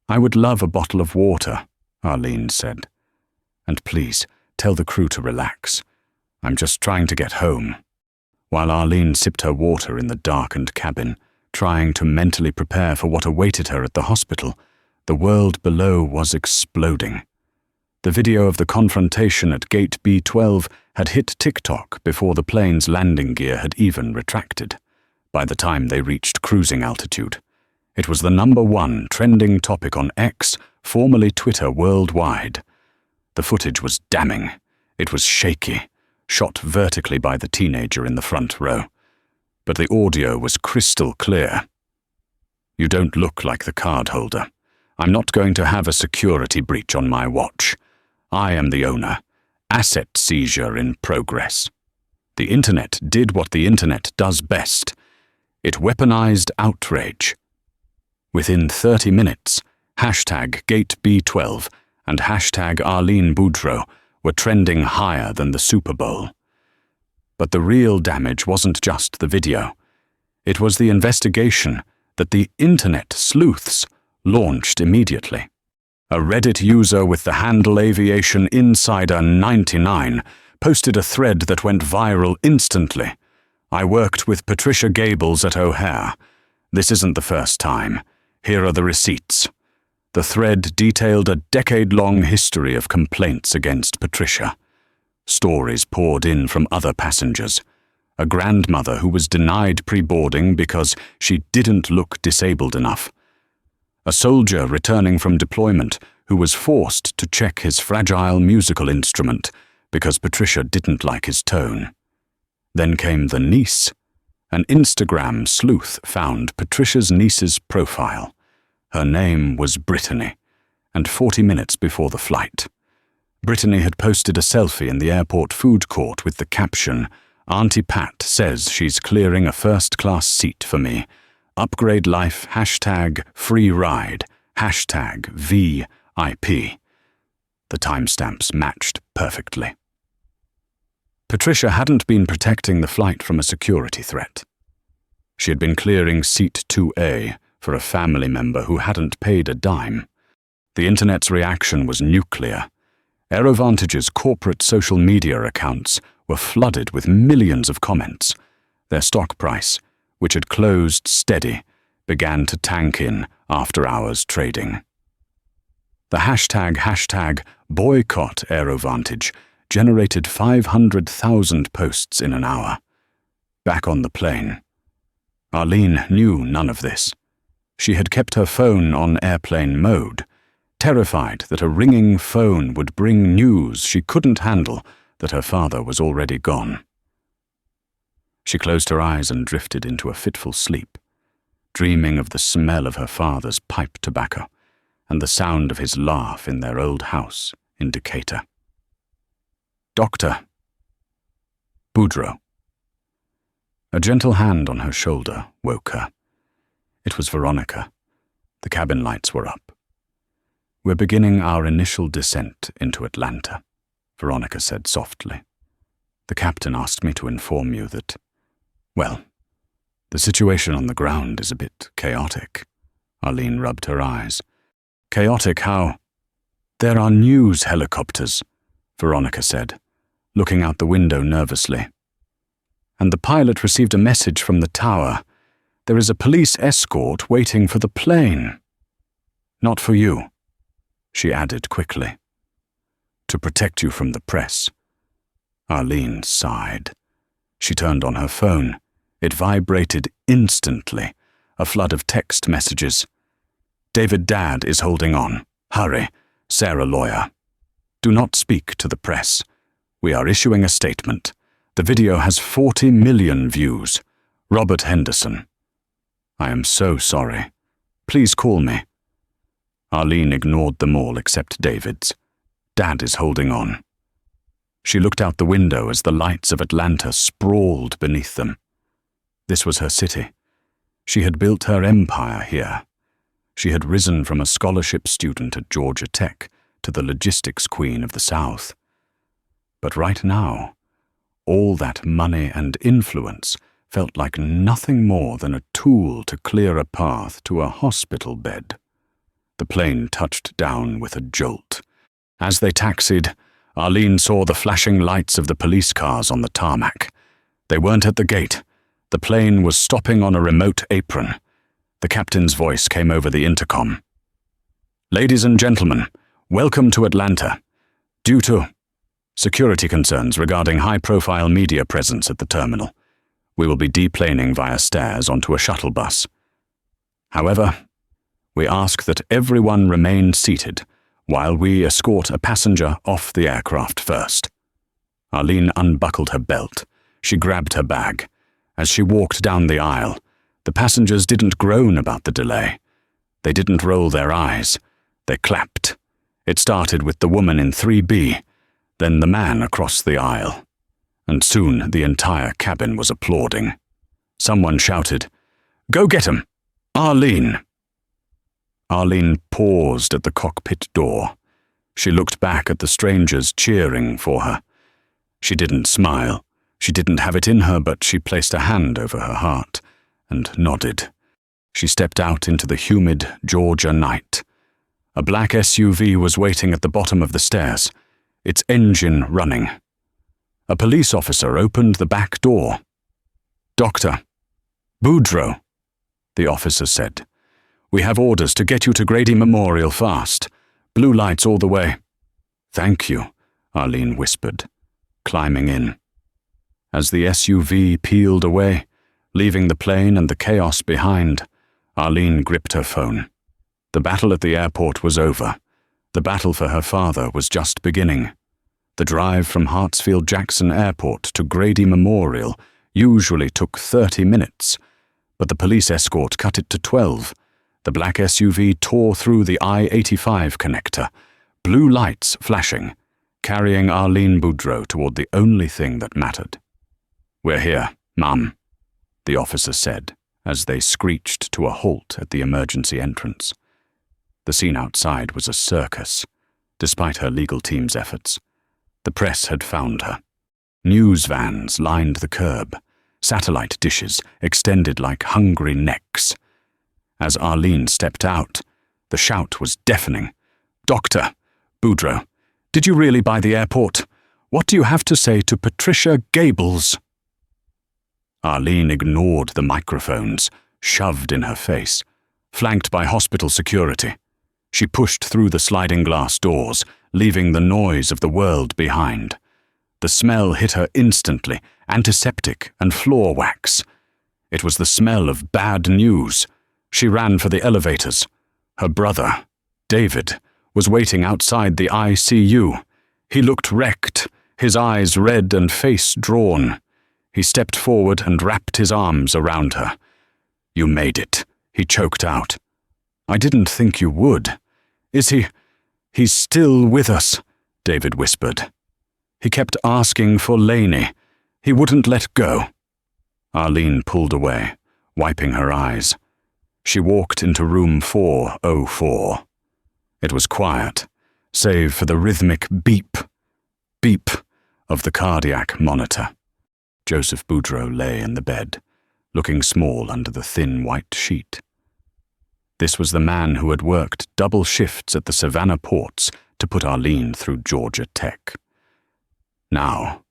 I would love a bottle of water," Arlene said. "And please, tell the crew to relax. I'm just trying to get home." While Arlene sipped her water in the darkened cabin, trying to mentally prepare for what awaited her at the hospital, the world below was exploding. The video of the confrontation at Gate B12 had hit TikTok before the plane's landing gear had even retracted. By the time they reached cruising altitude, it was the #1 trending topic on X, formerly Twitter, worldwide. The footage was damning. It was shaky, shot vertically by the teenager in the front row. But the audio was crystal clear. "You don't look like the card holder. I'm not going to have a security breach on my watch. I am the owner. Asset seizure in progress." The internet did what the internet does best. It weaponized outrage. Within 30 minutes, #GateB12 and #Arlene Boudreau were trending higher than the Super Bowl. But the real damage wasn't just the video. It was the investigation that the internet sleuths launched immediately. A Reddit user with the handle Aviation Insider 99 posted a thread that went viral instantly. "I worked with Patricia Gables at O'Hare. This isn't the first time. Here are the receipts." The thread detailed a decade-long history of complaints against Patricia. Stories poured in from other passengers. A grandmother who was denied pre-boarding because she didn't look disabled enough. A soldier returning from deployment who was forced to check his fragile musical instrument because Patricia didn't like his tone. Then came the niece. An Instagram sleuth found Patricia's niece's profile. Her name was Brittany, and 40 minutes before the flight, Brittany had posted a selfie in the airport food court with the caption, "Auntie Pat says she's clearing a first-class seat for me. Upgrade life, #free ride, #VIP." The timestamps matched perfectly. Patricia hadn't been protecting the flight from a security threat. She had been clearing seat 2A for a family member who hadn't paid a dime. The internet's reaction was nuclear. AeroVantage's corporate social media accounts were flooded with millions of comments. Their stock price, which had closed steady, began to tank in after-hours trading. The hashtag boycott AeroVantage generated 500,000 posts in an hour. Back on the plane, Arlene knew none of this. She had kept her phone on airplane mode, terrified that a ringing phone would bring news she couldn't handle that her father was already gone. She closed her eyes and drifted into a fitful sleep, dreaming of the smell of her father's pipe tobacco and the sound of his laugh in their old house in Decatur. "Doctor." "Boudreaux." A gentle hand on her shoulder woke her. It was Veronica. The cabin lights were up. "We're beginning our initial descent into Atlanta," Veronica said softly. "The captain asked me to inform you that, well, the situation on the ground is a bit chaotic." Arlene rubbed her eyes. "Chaotic how?" "There are news helicopters," Veronica said, looking out the window nervously. "And the pilot received a message from the tower. There is a police escort waiting for the plane." "Not for you," she added quickly. "To protect you from the press." Arlene sighed. She turned on her phone. It vibrated instantly, a flood of text messages. "David Dad is holding on. Hurry. Sarah Lawyer. Do not speak to the press. We are issuing a statement. The video has 40 million views. Robert Henderson. I am so sorry. Please call me." Arlene ignored them all except David's. "Dad is holding on." She looked out the window as the lights of Atlanta sprawled beneath them. This was her city. She had built her empire here. She had risen from a scholarship student at Georgia Tech to the logistics queen of the South. But right now, all that money and influence felt like nothing more than a tool to clear a path to a hospital bed. The plane touched down with a jolt. As they taxied, Arlene saw the flashing lights of the police cars on the tarmac. They weren't at the gate. The plane was stopping on a remote apron. The captain's voice came over the intercom. "Ladies and gentlemen, welcome to Atlanta. Due to security concerns regarding high-profile media presence at the terminal, we will be deplaning via stairs onto a shuttle bus. However, we ask that everyone remain seated while we escort a passenger off the aircraft first." Arlene unbuckled her belt. She grabbed her bag. As she walked down the aisle, the passengers didn't groan about the delay. They didn't roll their eyes. They clapped. It started with the woman in 3B, then the man across the aisle. And soon the entire cabin was applauding. Someone shouted, "Go get 'em! Arlene!" Arlene paused at the cockpit door. She looked back at the strangers cheering for her. She didn't smile. She didn't have it in her, but she placed a hand over her heart and nodded. She stepped out into the humid Georgia night. A black SUV was waiting at the bottom of the stairs, its engine running. A police officer opened the back door. "Doctor." "Boudreaux," the officer said. "We have orders to get you to Grady Memorial fast. Blue lights all the way." "Thank you," Arlene whispered, climbing in. As the SUV peeled away, leaving the plane and the chaos behind, Arlene gripped her phone. The battle at the airport was over. The battle for her father was just beginning. The drive from Hartsfield-Jackson Airport to Grady Memorial usually took 30 minutes, but the police escort cut it to 12. The black SUV tore through the I-85 connector, blue lights flashing, carrying Arlene Boudreaux toward the only thing that mattered. "We're here, Mum," the officer said as they screeched to a halt at the emergency entrance. The scene outside was a circus, despite her legal team's efforts. The press had found her. News vans lined the curb, satellite dishes extended like hungry necks. As Arlene stepped out, the shout was deafening. "Doctor, Boudreaux, did you really buy the airport? What do you have to say to Patricia Gables?" Arlene ignored the microphones, shoved in her face, flanked by hospital security. She pushed through the sliding glass doors, leaving the noise of the world behind. The smell hit her instantly, antiseptic and floor wax. It was the smell of bad news. She ran for the elevators. Her brother, David, was waiting outside the ICU. He looked wrecked, his eyes red and face drawn. He stepped forward and wrapped his arms around her. "You made it," he choked out. "I didn't think you would. Is he? He's still with us," David whispered. "He kept asking for Lainey. He wouldn't let go." Arlene pulled away, wiping her eyes. She walked into room 404. It was quiet, save for the rhythmic beep, beep of the cardiac monitor. Joseph Boudreau lay in the bed, looking small under the thin white sheet. This was the man who had worked double shifts at the Savannah ports to put Arlene through Georgia Tech. Now,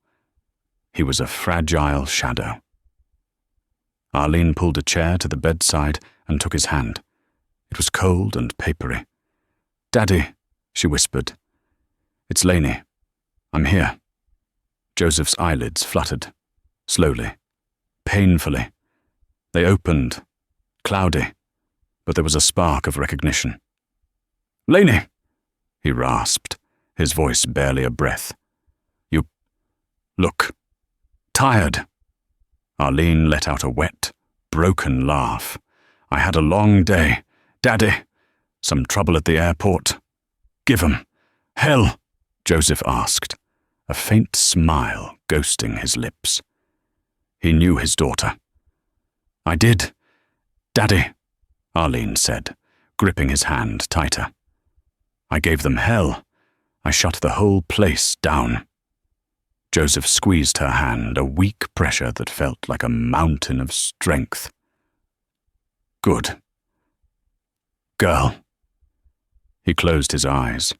he was a fragile shadow. Arlene pulled a chair to the bedside and took his hand. It was cold and papery. "Daddy," she whispered. "It's Lainey. I'm here." Joseph's eyelids fluttered, slowly, painfully. They opened, cloudy, but there was a spark of recognition. "Lainey," he rasped, his voice barely a breath. "You look tired." Arlene let out a wet, broken laugh. "I had a long day. Daddy, some trouble at the airport?" "Give 'em hell?" Joseph asked, a faint smile ghosting his lips. He knew his daughter. "I did, Daddy," Arlene said, gripping his hand tighter. "I gave them hell. I shut the whole place down." Joseph squeezed her hand, a weak pressure that felt like a mountain of strength. "Good. Girl." He closed his eyes.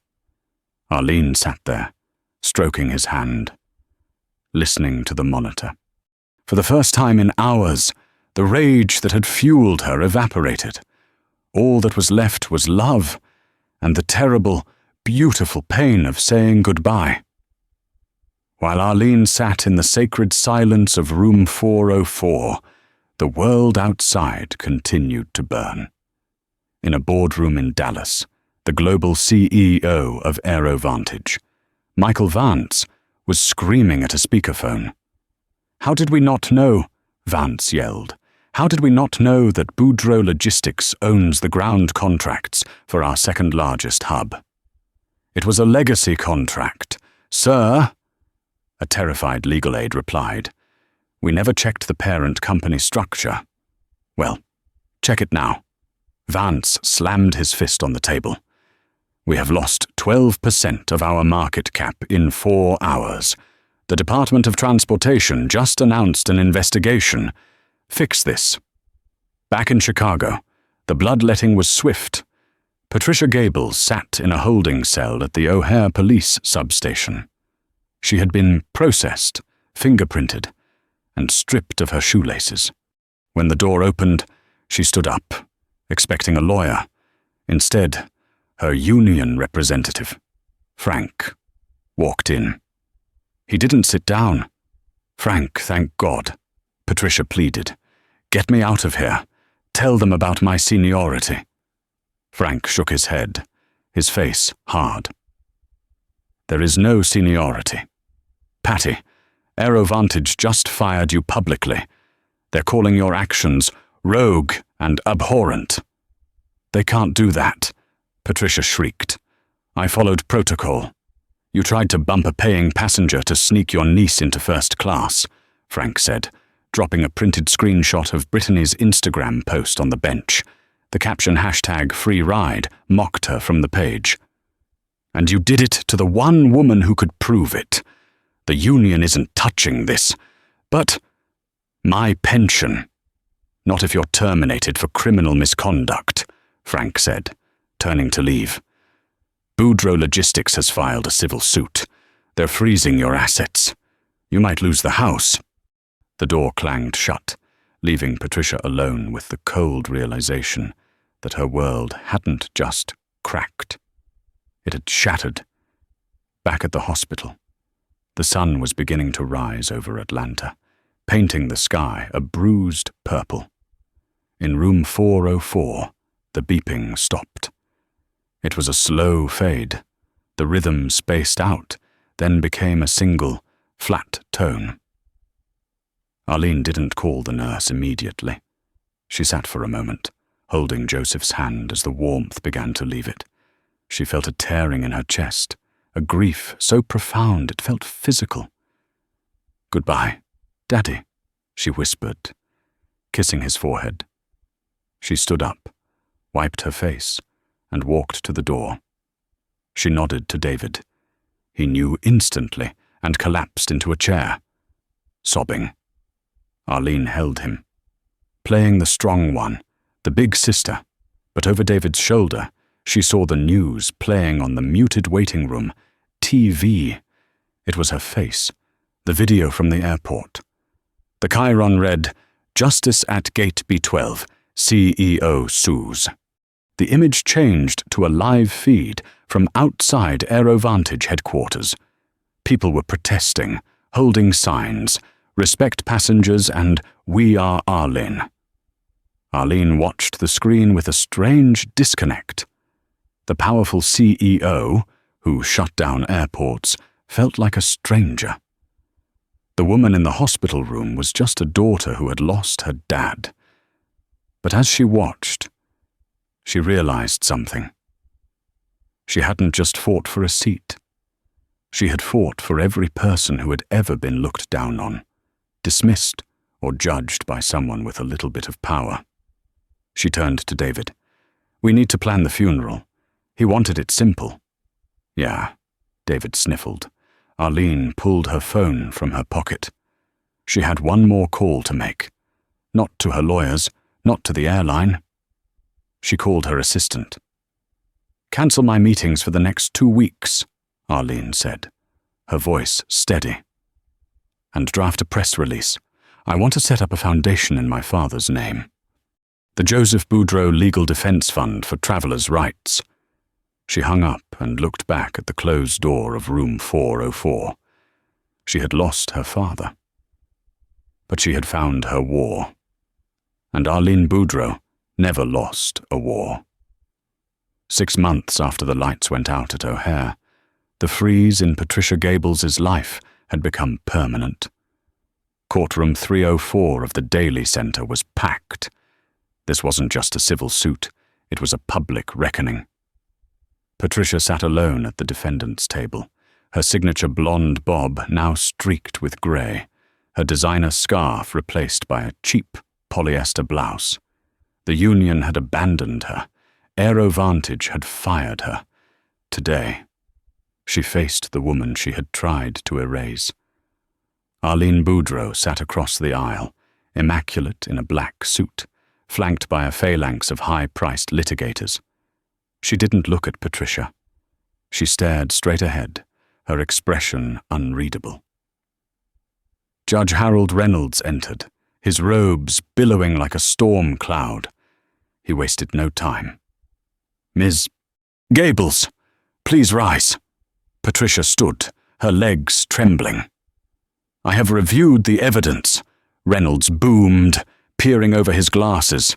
Arlene sat there, stroking his hand, listening to the monitor. For the first time in hours, the rage that had fueled her evaporated. All that was left was love and the terrible, beautiful pain of saying goodbye. While Arlene sat in the sacred silence of room 404, the world outside continued to burn. In a boardroom in Dallas, the global CEO of AeroVantage, Michael Vance, was screaming at a speakerphone. "How did we not know?" Vance yelled. "How did we not know that Boudreau Logistics owns the ground contracts for our second-largest hub? It was a legacy contract. Sir," a terrified legal aide replied, "we never checked the parent company structure." "Well, check it now." Vance slammed his fist on the table. "We have lost 12% of our market cap in 4 hours. The Department of Transportation just announced an investigation. Fix this." Back in Chicago, the bloodletting was swift. Patricia Gables sat in a holding cell at the O'Hare police substation. She had been processed, fingerprinted, and stripped of her shoelaces. When the door opened, she stood up, expecting a lawyer. Instead, her union representative, Frank, walked in. He didn't sit down. "Frank, thank God," Patricia pleaded. "Get me out of here. Tell them about my seniority." Frank shook his head, his face hard. "There is no seniority. Patty, AeroVantage just fired you publicly. They're calling your actions rogue and abhorrent." "They can't do that," Patricia shrieked. "I followed protocol. You tried to bump a paying passenger to sneak your niece into first class," Frank said, dropping a printed screenshot of Brittany's Instagram post on the bench. The caption #FreeRide mocked her from the page. "And you did it to the one woman who could prove it. The union isn't touching this, but my pension. Not if you're terminated for criminal misconduct," Frank said, turning to leave. "Boudreau Logistics has filed a civil suit. They're freezing your assets. You might lose the house." The door clanged shut, leaving Patricia alone with the cold realization that her world hadn't just cracked. It had shattered. Back at the hospital, the sun was beginning to rise over Atlanta, painting the sky a bruised purple. In room 404, the beeping stopped. It was a slow fade. The rhythm spaced out, then became a single, flat tone. Arlene didn't call the nurse immediately. She sat for a moment, holding Joseph's hand as the warmth began to leave it. She felt a tearing in her chest, a grief so profound it felt physical. "Goodbye, Daddy," she whispered, kissing his forehead. She stood up, wiped her face, and walked to the door. She nodded to David. He knew instantly and collapsed into a chair, sobbing. Arlene held him, playing the strong one, the big sister, but over David's shoulder she saw the news playing on the muted waiting room TV. It was her face, the video from the airport. The chyron read, "Justice at Gate B12, CEO Suze." The image changed to a live feed from outside AeroVantage headquarters. People were protesting, holding signs, "Respect passengers" and "We are Arlene." Arlene watched the screen with a strange disconnect. The powerful CEO, who shut down airports, felt like a stranger. The woman in the hospital room was just a daughter who had lost her dad. But as she watched, she realized something. She hadn't just fought for a seat. She had fought for every person who had ever been looked down on, dismissed, or judged by someone with a little bit of power. She turned to David. "We need to plan the funeral. He wanted it simple." "Yeah," David sniffled. Arlene pulled her phone from her pocket. She had one more call to make. Not to her lawyers, not to the airline. She called her assistant. "Cancel my meetings for the next 2 weeks, Arlene said, her voice steady. "And draft a press release. I want to set up a foundation in my father's name. The Joseph Boudreau Legal Defense Fund for Travelers' Rights." She hung up and looked back at the closed door of room 404. She had lost her father. But she had found her war. And Arlene Boudreau never lost a war. 6 months after the lights went out at O'Hare, the freeze in Patricia Gables' life had become permanent. Courtroom 304 of the Daily Center was packed. This wasn't just a civil suit, it was a public reckoning. Patricia sat alone at the defendant's table, her signature blonde bob now streaked with grey, her designer scarf replaced by a cheap polyester blouse. The union had abandoned her. AeroVantage had fired her. Today, she faced the woman she had tried to erase. Arlene Boudreau sat across the aisle, immaculate in a black suit, flanked by a phalanx of high-priced litigators. She didn't look at Patricia. She stared straight ahead, her expression unreadable. Judge Harold Reynolds entered, his robes billowing like a storm cloud. He wasted no time. "Ms. Gables, please rise." Patricia stood, her legs trembling. "I have reviewed the evidence," Reynolds boomed, peering over his glasses.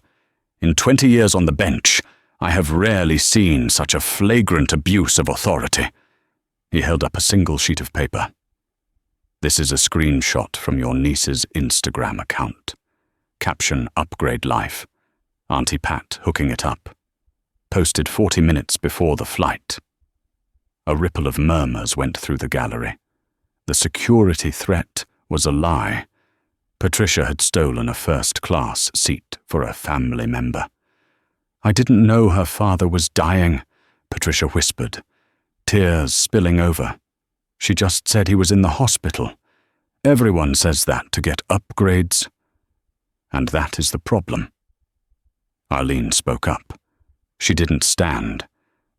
"In 20 years on the bench, I have rarely seen such a flagrant abuse of authority." He held up a single sheet of paper. "This is a screenshot from your niece's Instagram account. Caption Upgrade Life. Auntie Pat hooking it up. Posted 40 minutes before the flight." A ripple of murmurs went through the gallery. The security threat was a lie. Patricia had stolen a first-class seat for a family member. "I didn't know her father was dying," Patricia whispered, tears spilling over. "She just said he was in the hospital. Everyone says that to get upgrades. And that is the problem." Arlene spoke up. She didn't stand,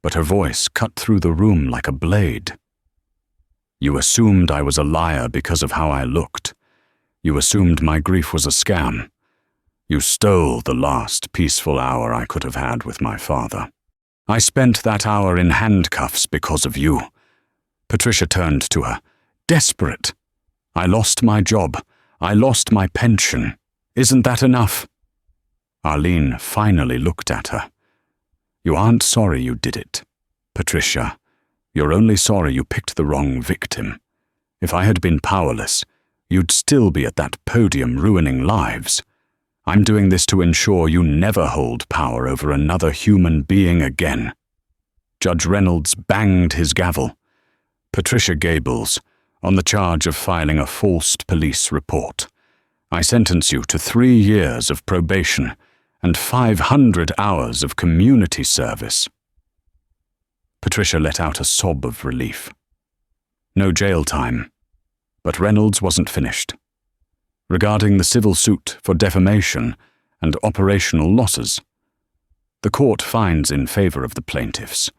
but her voice cut through the room like a blade. "You assumed I was a liar because of how I looked. You assumed my grief was a scam. You stole the last peaceful hour I could have had with my father. I spent that hour in handcuffs because of you." Patricia turned to her, desperate. "I lost my job. I lost my pension. Isn't that enough?" Arlene finally looked at her. "You aren't sorry you did it, Patricia. You're only sorry you picked the wrong victim. If I had been powerless, you'd still be at that podium ruining lives. I'm doing this to ensure you never hold power over another human being again." Judge Reynolds banged his gavel. "Patricia Gables, on the charge of filing a false police report. I sentence you to 3 years of probation and 500 hours of community service." Patricia let out a sob of relief. No jail time, but Reynolds wasn't finished. Regarding the civil suit for defamation and operational losses, the court finds in favor of the plaintiffs.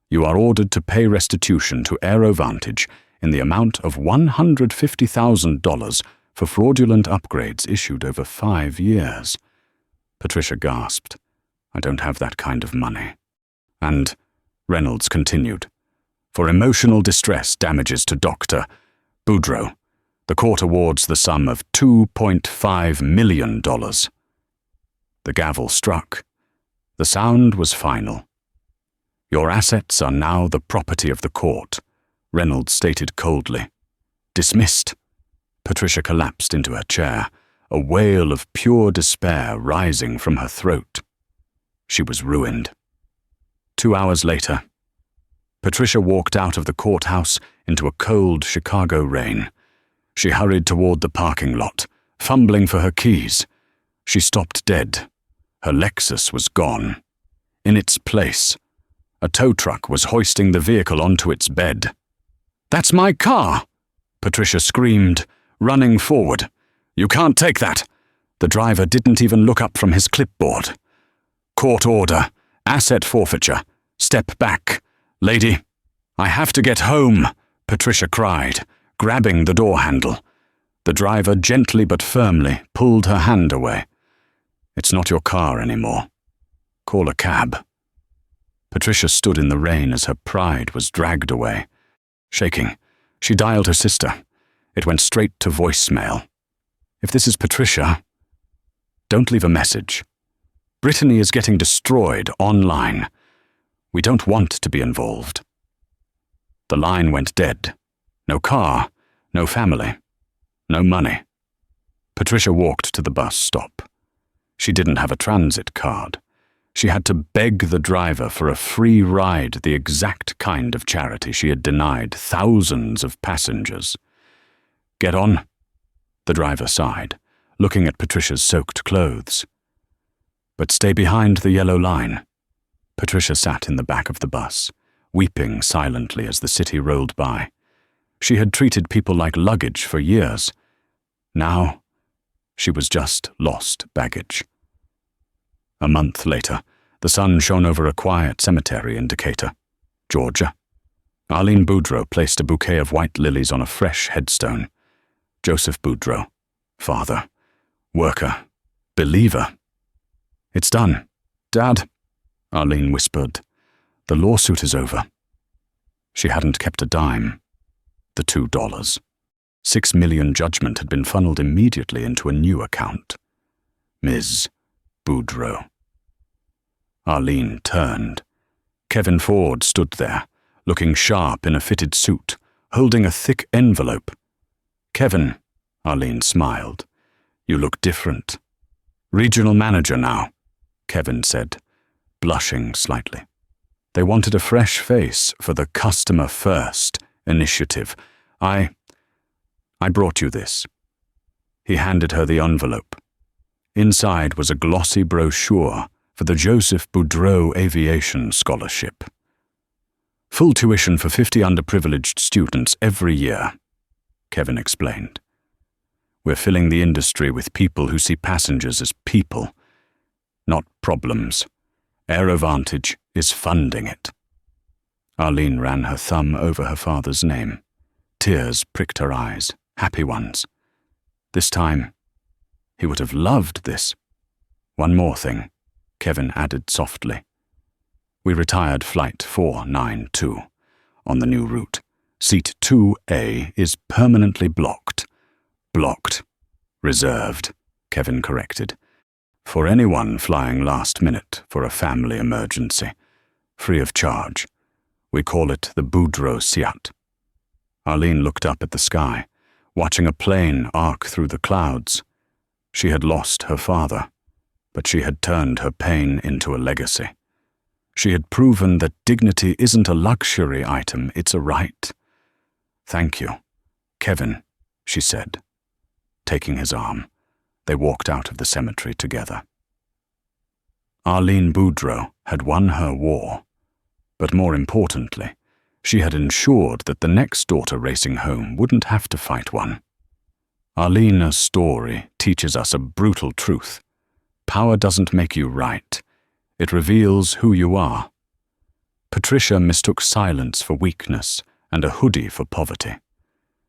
You are ordered to pay restitution to AeroVantage in the amount of $150,000 for fraudulent upgrades issued over 5 years. Patricia gasped. "I don't have that kind of money." And Reynolds continued, "For emotional distress damages to Dr. Boudreau, the court awards the sum of $2.5 million. The gavel struck. The sound was final. "Your assets are now the property of the court," Reynolds stated coldly. "Dismissed." Patricia collapsed into her chair, a wail of pure despair rising from her throat. She was ruined. 2 hours later, Patricia walked out of the courthouse into a cold Chicago rain. She hurried toward the parking lot, fumbling for her keys. She stopped dead. Her Lexus was gone. In its place, a tow truck was hoisting the vehicle onto its bed. "That's my car!" Patricia screamed, running forward. "You can't take that!" The driver didn't even look up from his clipboard. "Court order. Asset forfeiture. Step back. Lady, I have to get home," Patricia cried, grabbing the door handle. The driver gently but firmly pulled her hand away. "It's not your car anymore. Call a cab." Patricia stood in the rain as her pride was dragged away. Shaking, she dialed her sister. It went straight to voicemail. "If this is Patricia, don't leave a message. Brittany is getting destroyed online. We don't want to be involved." The line went dead. No car, no family, no money. Patricia walked to the bus stop. She didn't have a transit card. She had to beg the driver for a free ride, the exact kind of charity she had denied thousands of passengers. "Get on," the driver sighed, looking at Patricia's soaked clothes. "But stay behind the yellow line." Patricia sat in the back of the bus, weeping silently as the city rolled by. She had treated people like luggage for years. Now, she was just lost baggage. A month later, the sun shone over a quiet cemetery in Decatur, Georgia. Arlene Boudreau placed a bouquet of white lilies on a fresh headstone. Joseph Boudreau, father, worker, believer. "It's done, Dad," Arlene whispered. "The lawsuit is over." She hadn't kept a dime. The $2. $6 million judgment had been funneled immediately into a new account. Ms. Boudreau. Arlene turned. Kevin Ford stood there, looking sharp in a fitted suit, holding a thick envelope. "Kevin," Arlene smiled, "you look different." "Regional manager now," Kevin said, blushing slightly. They wanted a fresh face for the Customer First initiative. I brought you this." He handed her the envelope. Inside was a glossy brochure for the Joseph Boudreau Aviation Scholarship. "Full tuition for 50 underprivileged students every year," Kevin explained. "We're filling the industry with people who see passengers as people, not problems. AeroVantage is funding it." Arlene ran her thumb over her father's name. Tears pricked her eyes, happy ones. This time, he would have loved this. "One more thing," Kevin added softly. "We retired Flight 492 on the new route. Seat 2A is permanently blocked." "Blocked. Reserved," Kevin corrected. "For anyone flying last minute for a family emergency. Free of charge. We call it the Boudreau Siat." Arlene looked up at the sky, watching a plane arc through the clouds. She had lost her father, but she had turned her pain into a legacy. She had proven that dignity isn't a luxury item, it's a right. "Thank you, Kevin," she said. Taking his arm, they walked out of the cemetery together. Arlene Boudreau had won her war, but more importantly, she had ensured that the next daughter racing home wouldn't have to fight one. Arlene's story teaches us a brutal truth. Power doesn't make you right. It reveals who you are. Patricia mistook silence for weakness and a hoodie for poverty.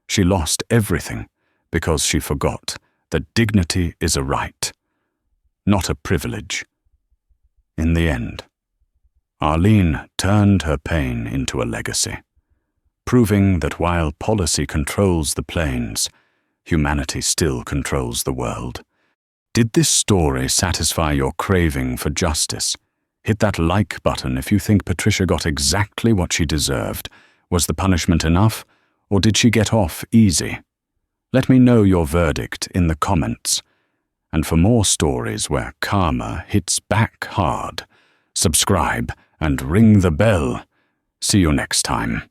She lost everything because she forgot that dignity is a right, not a privilege. In the end, Arlene turned her pain into a legacy, proving that while policy controls the planes, humanity still controls the world. Did this story satisfy your craving for justice? Hit that like button if you think Patricia got exactly what she deserved. Was the punishment enough, or did she get off easy? Let me know your verdict in the comments. And for more stories where karma hits back hard, subscribe and ring the bell. See you next time.